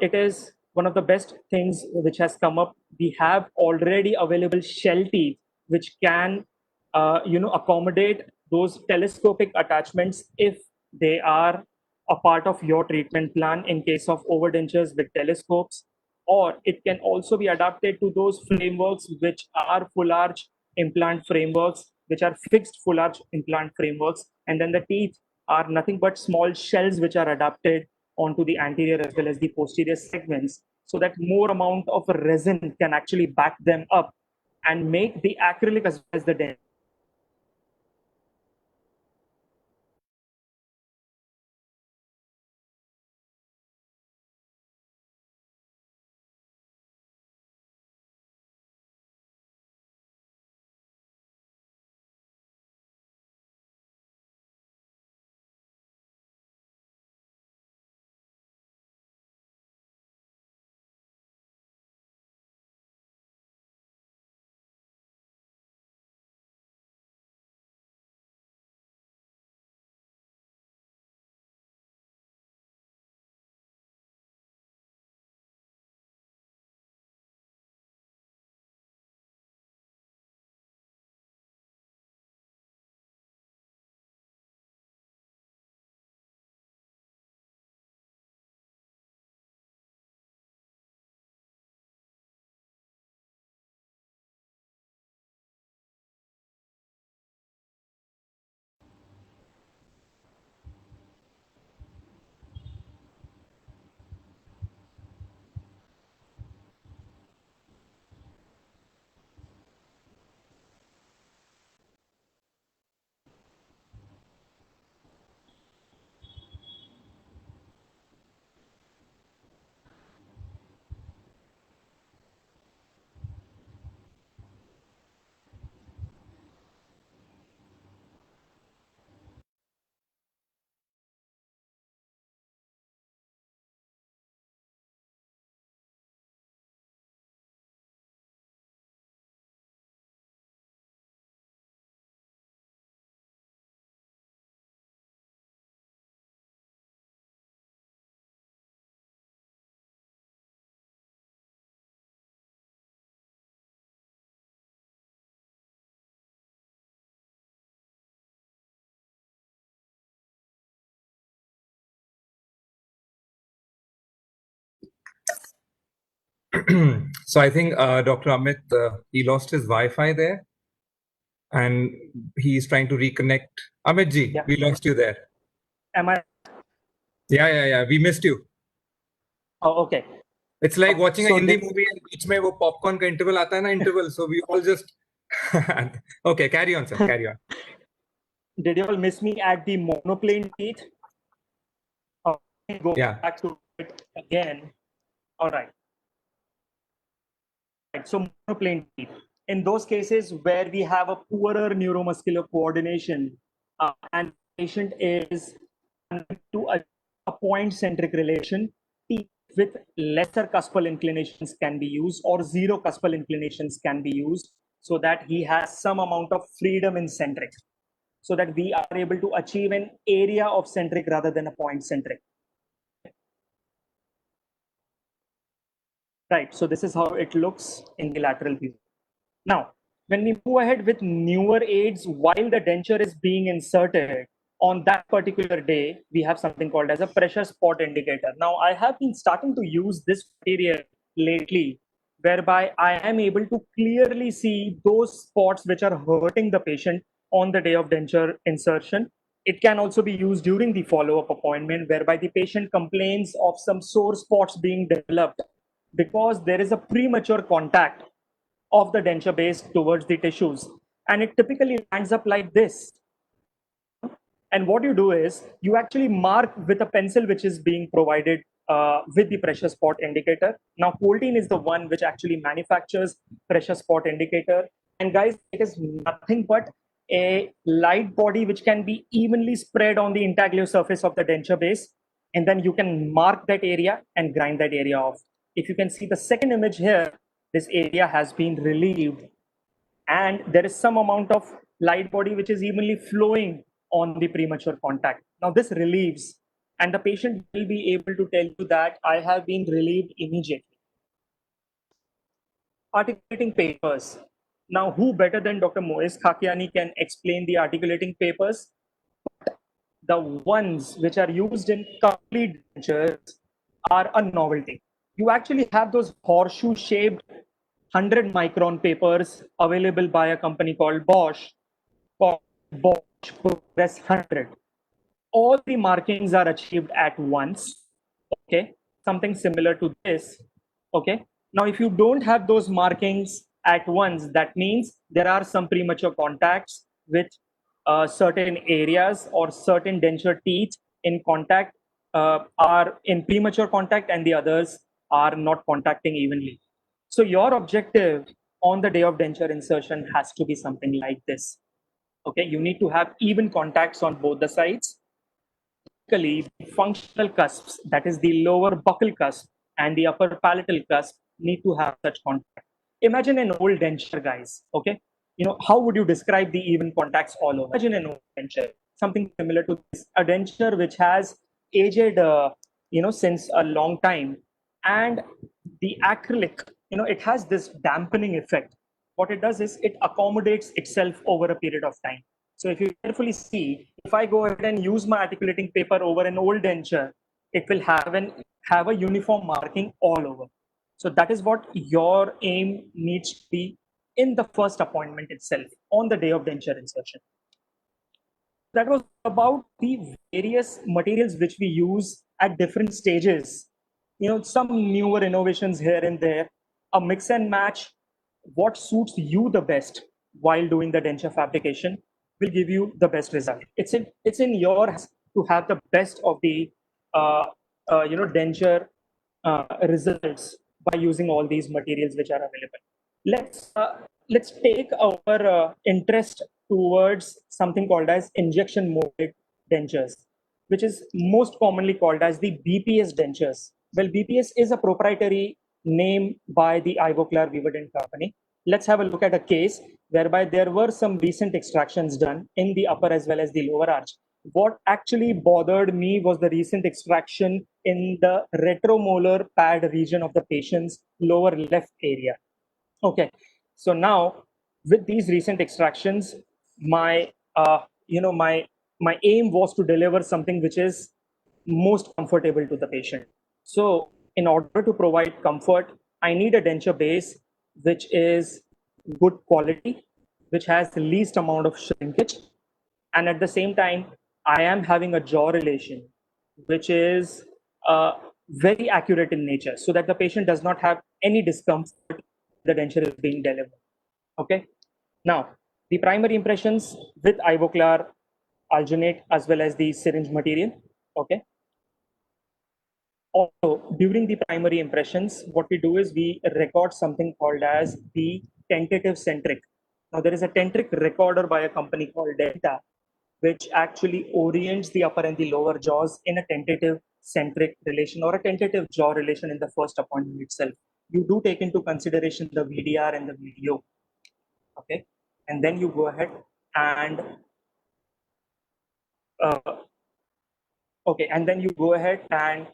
it is one of the best things which has come up. We have already available shell teeth which can accommodate those telescopic attachments if they are a part of your treatment plan in case of overdentures with telescopes, or it can also be adapted to those frameworks which are full arch implant frameworks, which are fixed full arch implant frameworks, and then the teeth are nothing but small shells which are adapted onto the anterior as well as the posterior segments, so that more amount of resin can actually back them up and make the acrylic as well as the dent So I think Dr. Amit, he lost his Wi-Fi there, and he's trying to reconnect. Amit ji, Yeah. we lost you there. Am I? Yeah. We missed you. Oh, okay. It's like watching a So Hindi movie and बीच में वो popcorn का interval आता है ना interval. So we all just okay. Carry on, sir. Carry on. did you all miss me at the monoplane teeth? Go Yeah. back to it again. All right. So monoplane teeth. In those cases where we have a poorer neuromuscular coordination and patient is to a point-centric relation, teeth with lesser cuspal inclinations can be used or zero cuspal inclinations can be used so that he has some amount of freedom in centric, so that we are able to achieve an area of centric rather than a point centric. Right, so this is how it looks in the lateral view. Now, when we move ahead with newer aids, while the denture is being inserted, on that particular day, we have something called as a pressure spot indicator. Now, I have been starting to use this material lately, whereby I am able to clearly see those spots which are hurting the patient on the day of denture insertion. It can also be used during the follow-up appointment, whereby the patient complains of some sore spots being developed because there is a premature contact of the denture base towards the tissues. And it typically lands up like this. And what you do is you actually mark with a pencil which is being provided with the pressure spot indicator. Now, Coltine is the one which actually manufactures pressure spot indicator. And guys, it is nothing but a light body which can be evenly spread on the intaglio surface of the denture base. And then you can mark that area and grind that area off. If you can see the second image here, this area has been relieved and there is some amount of light body which is evenly flowing on the premature contact. Now this relieves and the patient will be able to tell you that I have been relieved immediately. Articulating papers. Now who better than Dr. Moez Khakiani can explain the articulating papers? The ones which are used in complete dentures are a novelty. You actually have those horseshoe shaped 100 micron papers available by a company called called Bosch Progress 100. All the markings are achieved at once. Okay, something similar to this. Okay, now if you don't have those markings at once, that means there are some premature contacts with certain areas or certain denture teeth in contact are in premature contact and the others are not contacting evenly. So your objective on the day of denture insertion has to be something like this. Okay, you need to have even contacts on both the sides. Typically, functional cusps, that is the lower buccal cusp and the upper palatal cusp, need to have such contact. Imagine an old denture, guys. Okay, you know, how would you describe the even contacts all over? Imagine an old denture, something similar to this, a denture which has aged, since a long time, and the acrylic, it has this dampening effect. What it does is it accommodates itself over a period of time. So if you carefully see, if I go ahead and use my articulating paper over an old denture, it will have a uniform marking all over. So that is what your aim needs to be in the first appointment itself on the day of denture insertion. That was about the various materials which we use at different stages. Some newer innovations here and there, a mix and match, what suits you the best while doing the denture fabrication will give you the best result. It's in your hands to have the best of the denture results by using all these materials which are available. Let's take our interest towards something called as injection molded dentures, which is most commonly called as the BPS dentures. Well, BPS is a proprietary name by the Ivoclar Vivadent company. Let's have a look at a case whereby there were some recent extractions done in the upper as well as the lower arch. What actually bothered me was the recent extraction in the retromolar pad region of the patient's lower left area. Okay, so now with these recent extractions, my my aim was to deliver something which is most comfortable to the patient. So in order to provide comfort, I need a denture base which is good quality, which has the least amount of shrinkage, and at the same time, I am having a jaw relation which is very accurate in nature, so that the patient does not have any discomfort the denture is being delivered. Okay. Now, the primary impressions with Ivoclar alginate as well as the syringe material. Okay. Also, during the primary impressions, what we do is we record something called as the tentative centric. Now, there is a centric recorder by a company called Delta, which actually orients the upper and the lower jaws in a tentative centric relation or a tentative jaw relation in the first appointment itself. You do take into consideration the VDR and the VDO. Okay. And then you go ahead and uh, okay, and then you go ahead and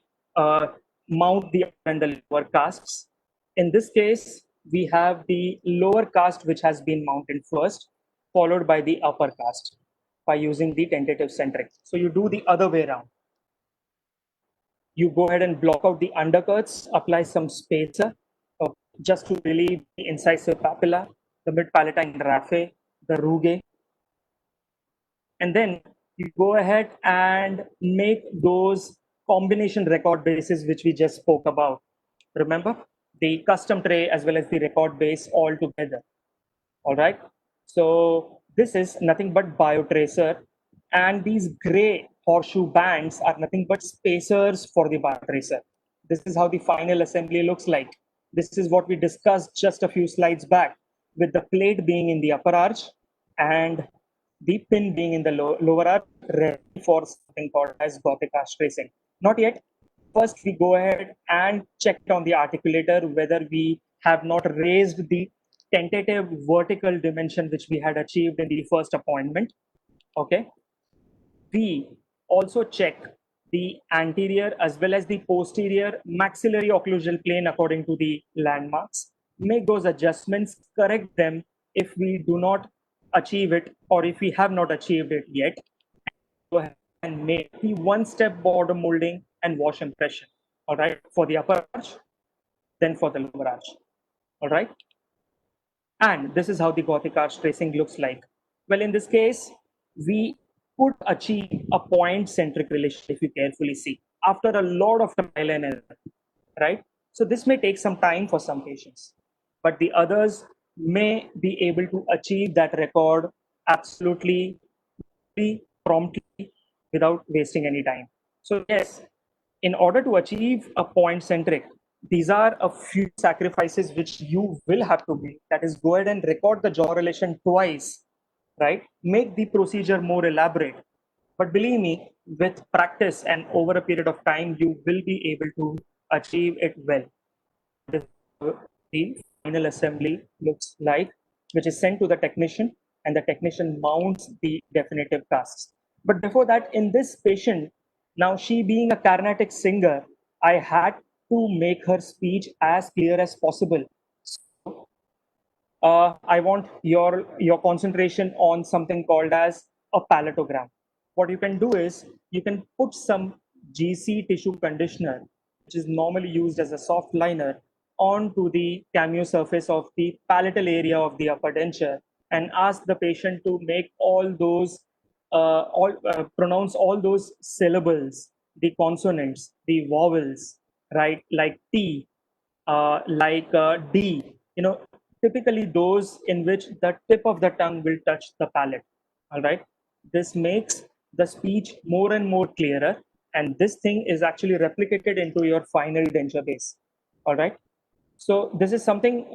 mount the upper and the lower casts. In this case, we have the lower cast which has been mounted first, followed by the upper cast by using the tentative centric. So you do the other way around. You go ahead and block out the undercuts, apply some spacer just to relieve the incisive papilla, the mid-palatine raphe, the rugae, and then you go ahead and make those combination record bases which we just spoke about. Remember, the custom tray as well as the record base all together. All right. So this is nothing but biotracer, and these gray horseshoe bands are nothing but spacers for the biotracer. This is how the final assembly looks like. This is what we discussed just a few slides back, with the plate being in the upper arch and the pin being in the lower arch, ready for something called as Gothic arch tracing. Not yet. First, we go ahead and check on the articulator whether we have not raised the tentative vertical dimension which we had achieved in the first appointment. Okay. We also check the anterior as well as the posterior maxillary occlusal plane according to the landmarks. Make those adjustments, correct them if we do not achieve it or if we have not achieved it yet. Go ahead and make the one-step border molding and wash impression. All right, for the upper arch, then for the lower arch. All right. And this is how the Gothic arch tracing looks like. Well, in this case, we could achieve a point-centric relation if you carefully see, after a lot of trial and error, right? So this may take some time for some patients, but the others may be able to achieve that record absolutely promptly without wasting any time. So yes, in order to achieve a point-centric, these are a few sacrifices which you will have to make. That is, go ahead and record the jaw relation twice, right? Make the procedure more elaborate. But believe me, with practice and over a period of time, you will be able to achieve it well. This is how the final assembly looks like, which is sent to the technician, and the technician mounts the definitive casts. But before that, in this patient, now she being a Carnatic singer, I had to make her speech as clear as possible. So, I want your concentration on something called as a palatogram. What you can do is you can put some GC tissue conditioner, which is normally used as a soft liner, onto the cameo surface of the palatal area of the upper denture, and ask the patient to make all those pronounce all those syllables, the consonants, the vowels, right? Like T, like D, typically those in which the tip of the tongue will touch the palate. All right. This makes the speech more and more clearer. And this thing is actually replicated into your final denture base. All right. So this is something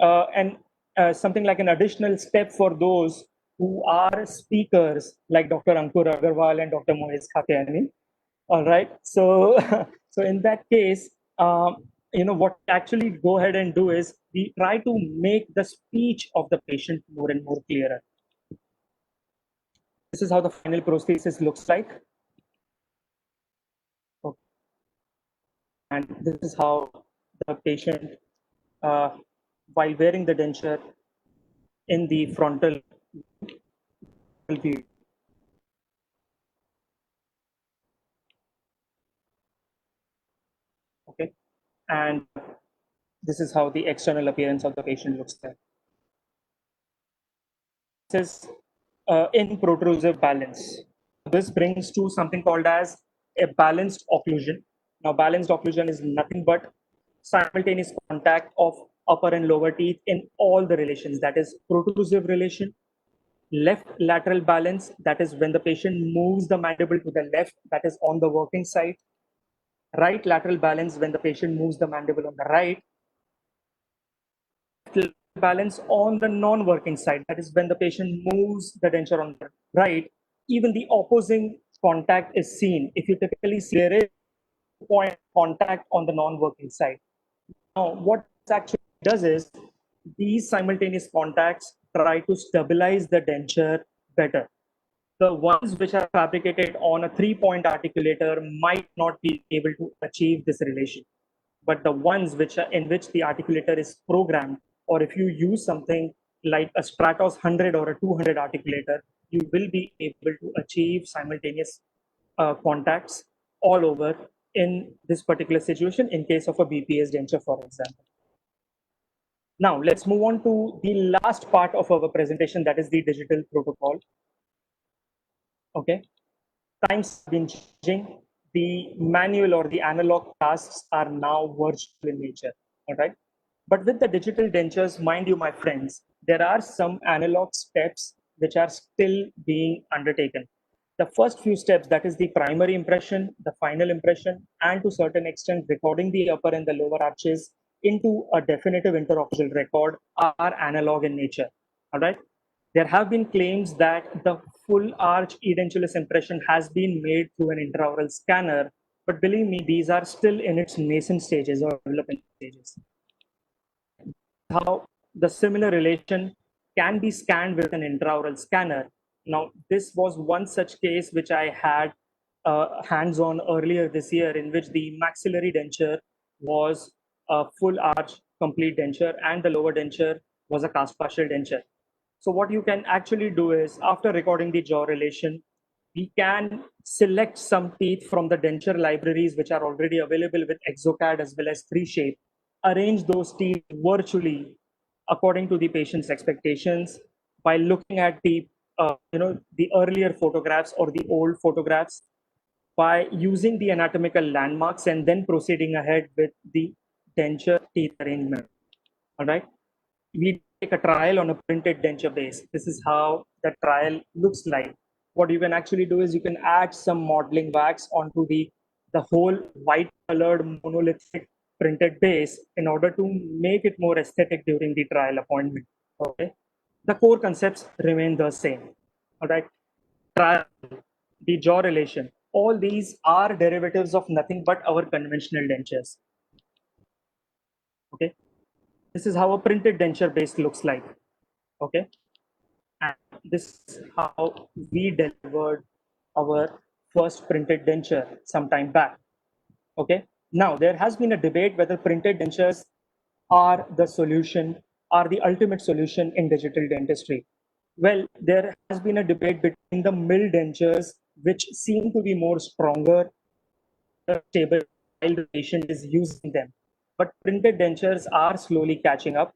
something like an additional step for those who are speakers like Dr. Ankur Agarwal and Dr. Moez Khakiani. All right. So, so in that case, what we actually go ahead and do is we try to make the speech of the patient more and more clearer. This is how the final prosthesis looks like. Okay. And this is how the patient, while wearing the denture in the frontal view. Okay. And This is how the external appearance of the patient looks like. This is in protrusive balance. This brings to something called as a balanced occlusion. Now, balanced occlusion is nothing but simultaneous contact of upper and lower teeth in all the relations. That is protrusive relation, left lateral balance, that is when the patient moves the mandible to the left, that is on the working side. Right lateral balance, when the patient moves the mandible on the right. Balance on the non-working side, that is when the patient moves the denture on the right. Even the opposing contact is seen. If you typically see there is point contact on the non-working side. Now, what this actually does is these simultaneous contacts try to stabilize the denture better. The ones which are fabricated on a 3-point articulator might not be able to achieve this relation. But the ones which are in which the articulator is programmed, or if you use something like a Stratos 100 or a 200 articulator, you will be able to achieve simultaneous contacts all over in this particular situation in case of a BPS denture, for example. Now, let's move on to the last part of our presentation, that is the digital protocol. Okay. Times have been changing. The manual or the analog tasks are now virtual in nature. All right. But with the digital dentures, mind you, my friends, there are some analog steps which are still being undertaken. The first few steps, that is the primary impression, the final impression, and to a certain extent, recording the upper and the lower arches into a definitive interocclusal record, are analog in nature. All right. There have been claims that the full arch edentulous impression has been made through an intraoral scanner, but believe me, these are still in its nascent stages or development stages. How the similar relation can be scanned with an intraoral scanner. Now, this was one such case which I had hands-on earlier this year, in which the maxillary denture was a full arch complete denture and the lower denture was a cast partial denture. So what you can actually do is, after recording the jaw relation, we can select some teeth from the denture libraries which are already available with ExoCAD as well as 3Shape, arrange those teeth virtually according to the patient's expectations by looking at the the earlier photographs or the old photographs, by using the anatomical landmarks and then proceeding ahead with the denture teeth arrangement. All right. We take a trial on a printed denture base. This is how the trial looks like. What you can actually do is you can add some modeling wax onto the whole white colored monolithic printed base in order to make it more aesthetic during the trial appointment. Okay. The core concepts remain the same. All right. Trial, the jaw relation, all these are derivatives of nothing but our conventional dentures. Okay. This is how a printed denture base looks like. Okay. And this is how we delivered our first printed denture some time back. Okay. Now, there has been a debate whether printed dentures are the solution, are the ultimate solution in digital dentistry. Well, there has been a debate between the mill dentures, which seem to be more stronger, stable, while the patient is using them. But printed dentures are slowly catching up.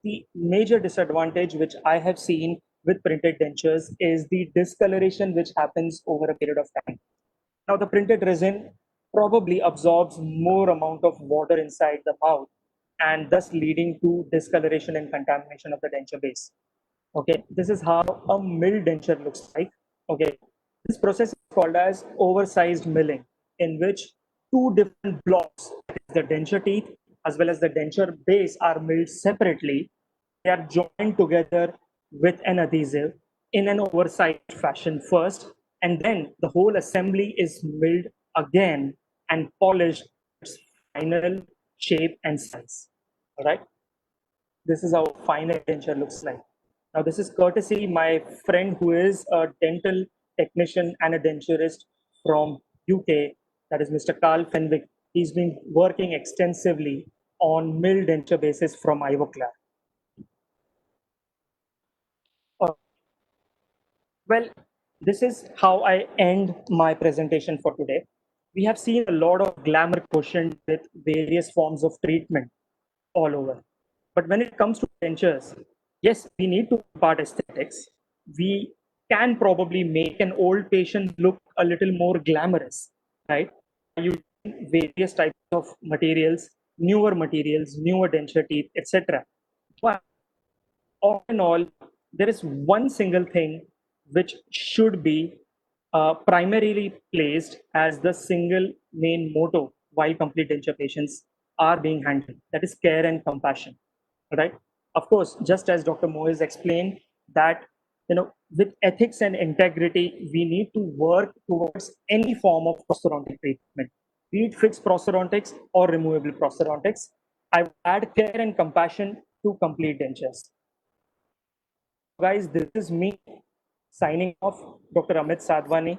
The major disadvantage which I have seen with printed dentures is the discoloration which happens over a period of time. Now, the printed resin probably absorbs more amount of water inside the mouth, and thus leading to discoloration and contamination of the denture base. Okay, this is how a mill denture looks like. Okay, this process is called as oversized milling, in which two different blocks, the denture teeth as well as the denture base, are milled separately. They are joined together with an adhesive in an oversized fashion first, and then the whole assembly is milled again and polished its final shape and size. All right, this is how final denture looks like. Now, this is courtesy my friend who is a dental technician and a denturist from UK, that is Mr. Carl Fenwick. He's been working extensively on mill denture bases from Ivoclar. Well, this is how I end my presentation for today. We have seen a lot of glamour quotient with various forms of treatment. all over. But when it comes to dentures, yes, we need to impart aesthetics. We can probably make an old patient look a little more glamorous, right? Using various types of materials, newer denture teeth, etc. But all in all, there is one single thing which should be primarily placed as the single main motto while complete denture patients are being handled. That is care and compassion, right? Of course, just as Dr. Moez explained, that with ethics and integrity, we need to work towards any form of prosthodontic treatment, be it fixed prosthodontics or removable prosthodontics. I would add care and compassion to complete dentures. Guys, this is me signing off, Dr. Amit Sadhwani,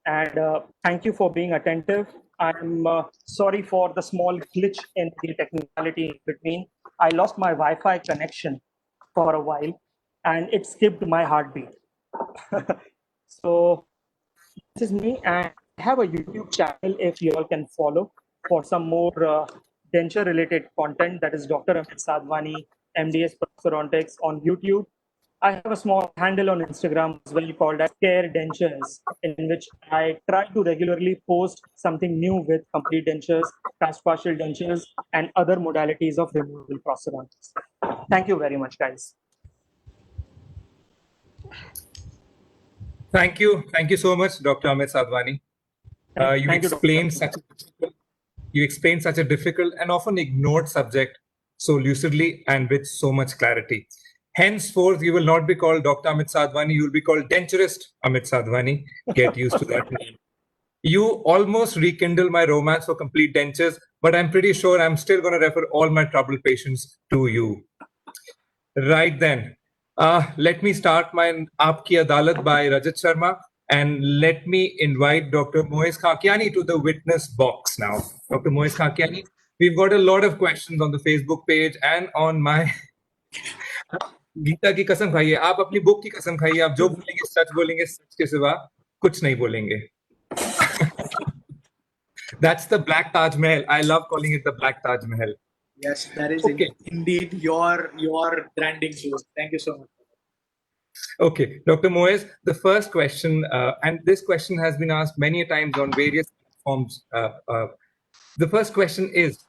and thank you for being attentive. I'm sorry for the small glitch in the technicality in between. I lost my Wi-Fi connection for a while, and it skipped my heartbeat. So this is me, and I have a YouTube channel if you all can follow for some more denture-related content. That is Dr. Amit Sadhwani, MDS Prosthodontics on YouTube. I have a small handle on Instagram as well called as Care Dentures, in which I try to regularly post something new with complete dentures, past partial dentures, and other modalities of removable prosthodontics. Thank you very much, guys. Thank you so much, Dr. Amit Sadhwani. You explained such a difficult and often ignored subject so lucidly and with so much clarity. Henceforth, you will not be called Dr. Amit Sadhwani, you will be called Denturist Amit Sadhwani. Get used to that name. You almost rekindle my romance for complete dentures, but I'm pretty sure I'm still going to refer all my troubled patients to you. Right then, let me start my Aapki Adalat by Rajat Sharma, and let me invite Dr. Moez Khakiani to the witness box now. Dr. Moez Khakiani, we've got a lot of questions on the Facebook page and on my Gita की कसम खाइए, आप अपनी book की कसम खाइए, आप जो बोलेंगे सच के सिवा कुछ नहीं बोलेंगे. That's the Black Taj Mahal. I love calling it the Black Taj Mahal. Yes, that is indeed your branding. Thank you so much. Okay, Dr. Moez, the first question, and this question has been asked many times on various platforms. The first question is,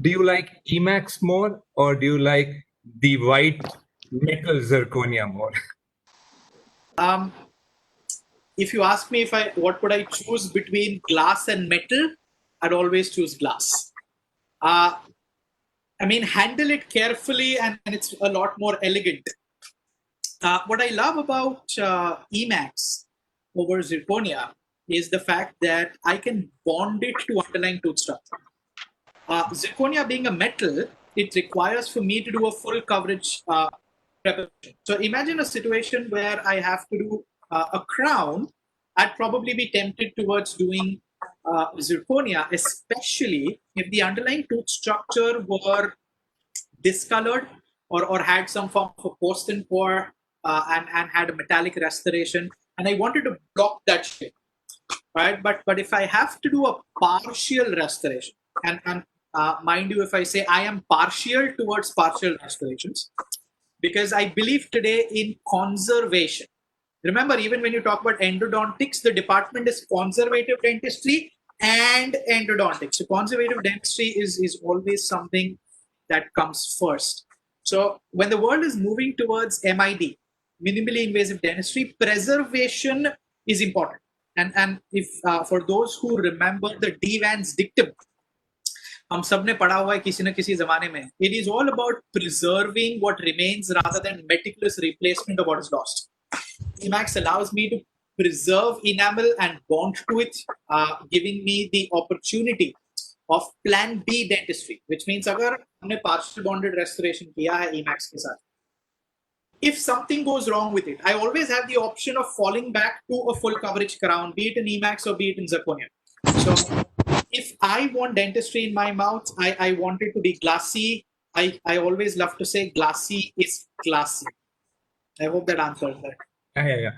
do you like Emax more or do you like the white metal zirconia more? If you ask me what would I choose between glass and metal, I'd always choose glass. I mean, handle it carefully and it's a lot more elegant. What I love about Emax over zirconia is the fact that I can bond it to underlying tooth structure. Zirconia being a metal, it requires for me to do a full coverage preparation. So imagine a situation where I have to do a crown. I'd probably be tempted towards doing zirconia, especially if the underlying tooth structure were discolored or had some form of a porcelain pore and had a metallic restoration, and I wanted to block that shape, right? But if I have to do a partial restoration, and mind you, if I say I am partial towards partial restorations, because I believe today in conservation. Remember, even when you talk about endodontics, the department is conservative dentistry and endodontics. So conservative dentistry is always something that comes first. So when the world is moving towards MID, minimally invasive dentistry, preservation is important. And if for those who remember the Devan's dictum, हम सब ने पढ़ा हुआ है किसी न किसी जमाने में, it is all about preserving what remains rather than meticulous replacement of what is lost. Emax allows me to preserve enamel and bond to it, giving me the opportunity of plan B dentistry, which means अगर हमने partial bonded restoration किया है Emax के साथ, if something goes wrong with it, I always have the option of falling back to a full coverage crown, be it in Emax or be it in zirconia. So if I want dentistry in my mouth, I want it to be glassy. I always love to say glassy is classy. I hope that answers that. Yeah.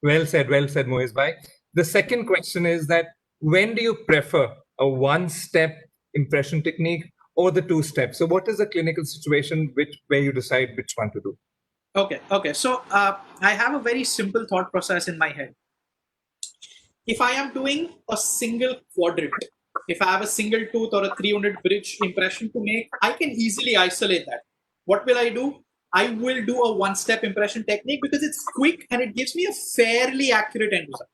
Well said, Moez bhai. The second question is that when do you prefer a one-step impression technique or the two steps. So what is the clinical situation where you decide which one to do? Okay. So I have a very simple thought process in my head. If I am doing a single quadrant, if I have a single tooth or a 300 bridge impression to make, I can easily isolate that. What will I do? I will do a one-step impression technique because it's quick and it gives me a fairly accurate end result.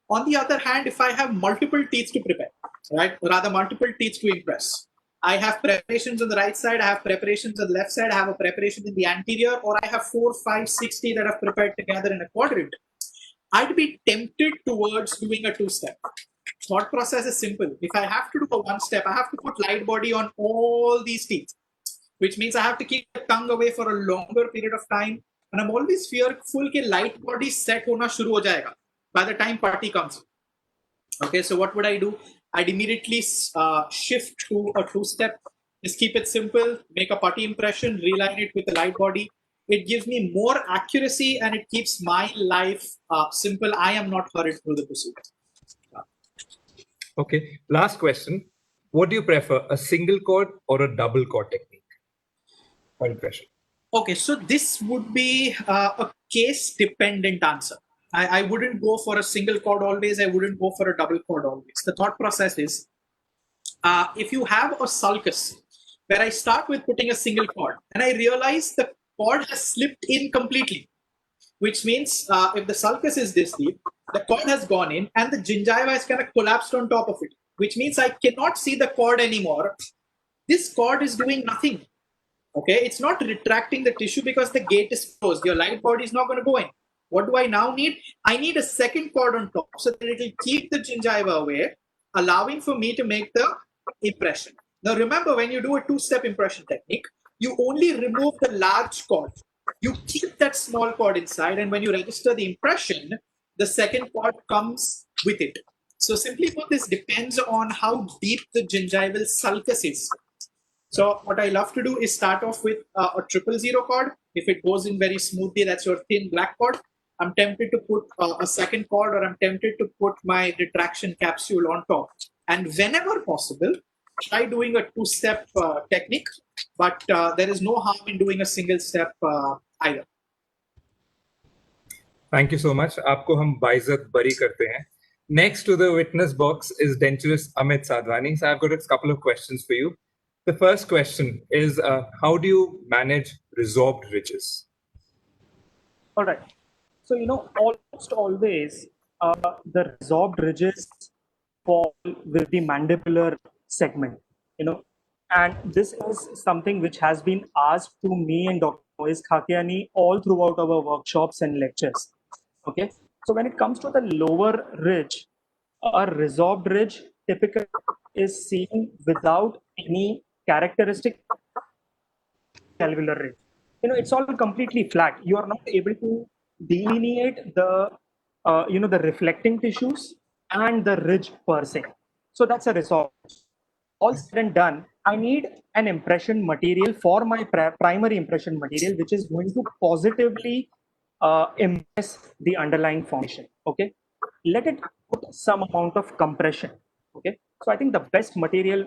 On the other hand, if I have multiple teeth to prepare, right, or rather multiple teeth to impress, I have preparations on the right side, I have preparations on the left side, I have a preparation in the anterior, or I have 4, 5, 6 teeth that I've prepared together in a quadrant, I'd be tempted towards doing a two-step. Thought process is simple. If I have to do a one-step, I have to put light body on all these teeth, which means I have to keep the tongue away for a longer period of time. And I'm always fearful that light body set hona shuru ho jayega by the time party comes. Okay, so what would I do? I'd immediately shift to a two-step. Just keep it simple, make a putty impression, reline it with a light body. It gives me more accuracy and it keeps my life simple. I am not hurried through the procedure. Okay, last question. What do you prefer, a single chord or a double chord technique for impression? Okay, so this would be a case-dependent answer. I wouldn't go for a single chord always. I wouldn't go for a double chord always. The thought process is, if you have a sulcus, where I start with putting a single chord, and I realize the chord has slipped in completely, which means if the sulcus is this deep, the chord has gone in, and the gingiva is kind of collapsed on top of it, which means I cannot see the chord anymore. This chord is doing nothing. Okay, it's not retracting the tissue because the gate is closed. Your light body is not going to go in. What do I now need? I need a second chord on top so that it will keep the gingiva away, allowing for me to make the impression. Now remember, when you do a two-step impression technique, you only remove the large chord. You keep that small chord inside, and when you register the impression, the second chord comes with it. So simply put, this depends on how deep the gingival sulcus is. So what I love to do is start off with a 000 chord. If it goes in very smoothly, that's your thin black chord. I'm tempted to put a second chord, or I'm tempted to put my retraction capsule on top. And whenever possible, try doing a two-step technique, but there is no harm in doing a single step either. Thank you so much. आपको हम बाइज़त बरी करते हैं. Next to the witness box is Dentures Amit Sadhwani. So I've got a couple of questions for you. The first question is, how do you manage resorbed ridges? All right. So, almost always the resorbed ridges fall with the mandibular segment, and this is something which has been asked to me and Dr. Moez Khakiani all throughout our workshops and lectures. Okay. So when it comes to the lower ridge, a resorbed ridge typically is seen without any characteristic alveolar ridge. It's all completely flat. You are not able to delineate the the reflecting tissues and the ridge per se. So that's a resorbed. All said and done, I need an impression material for my primary impression material, which is going to positively impress the underlying formation. Okay, let it put some amount of compression. Okay, so I think the best material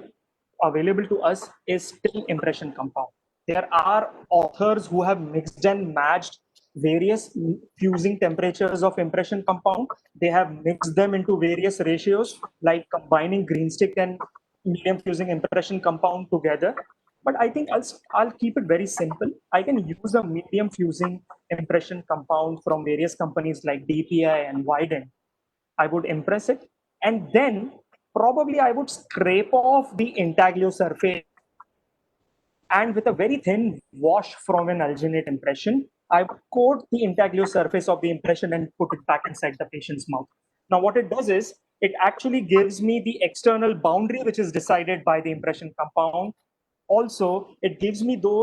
available to us is still impression compound. There are authors who have mixed and matched various fusing temperatures of impression compound. They have mixed them into various ratios, like combining green stick and medium fusing impression compound together. But I think I'll keep it very simple. I can use a medium fusing impression compound from various companies like DPI and Widen. I would impress it, and then probably I would scrape off the intaglio surface, and with a very thin wash from an alginate impression, I would coat the intaglio surface of the impression and put it back inside the patient's mouth. Now, what it does is, it actually gives me the external boundary, which is decided by the impression compound. Also, it gives me those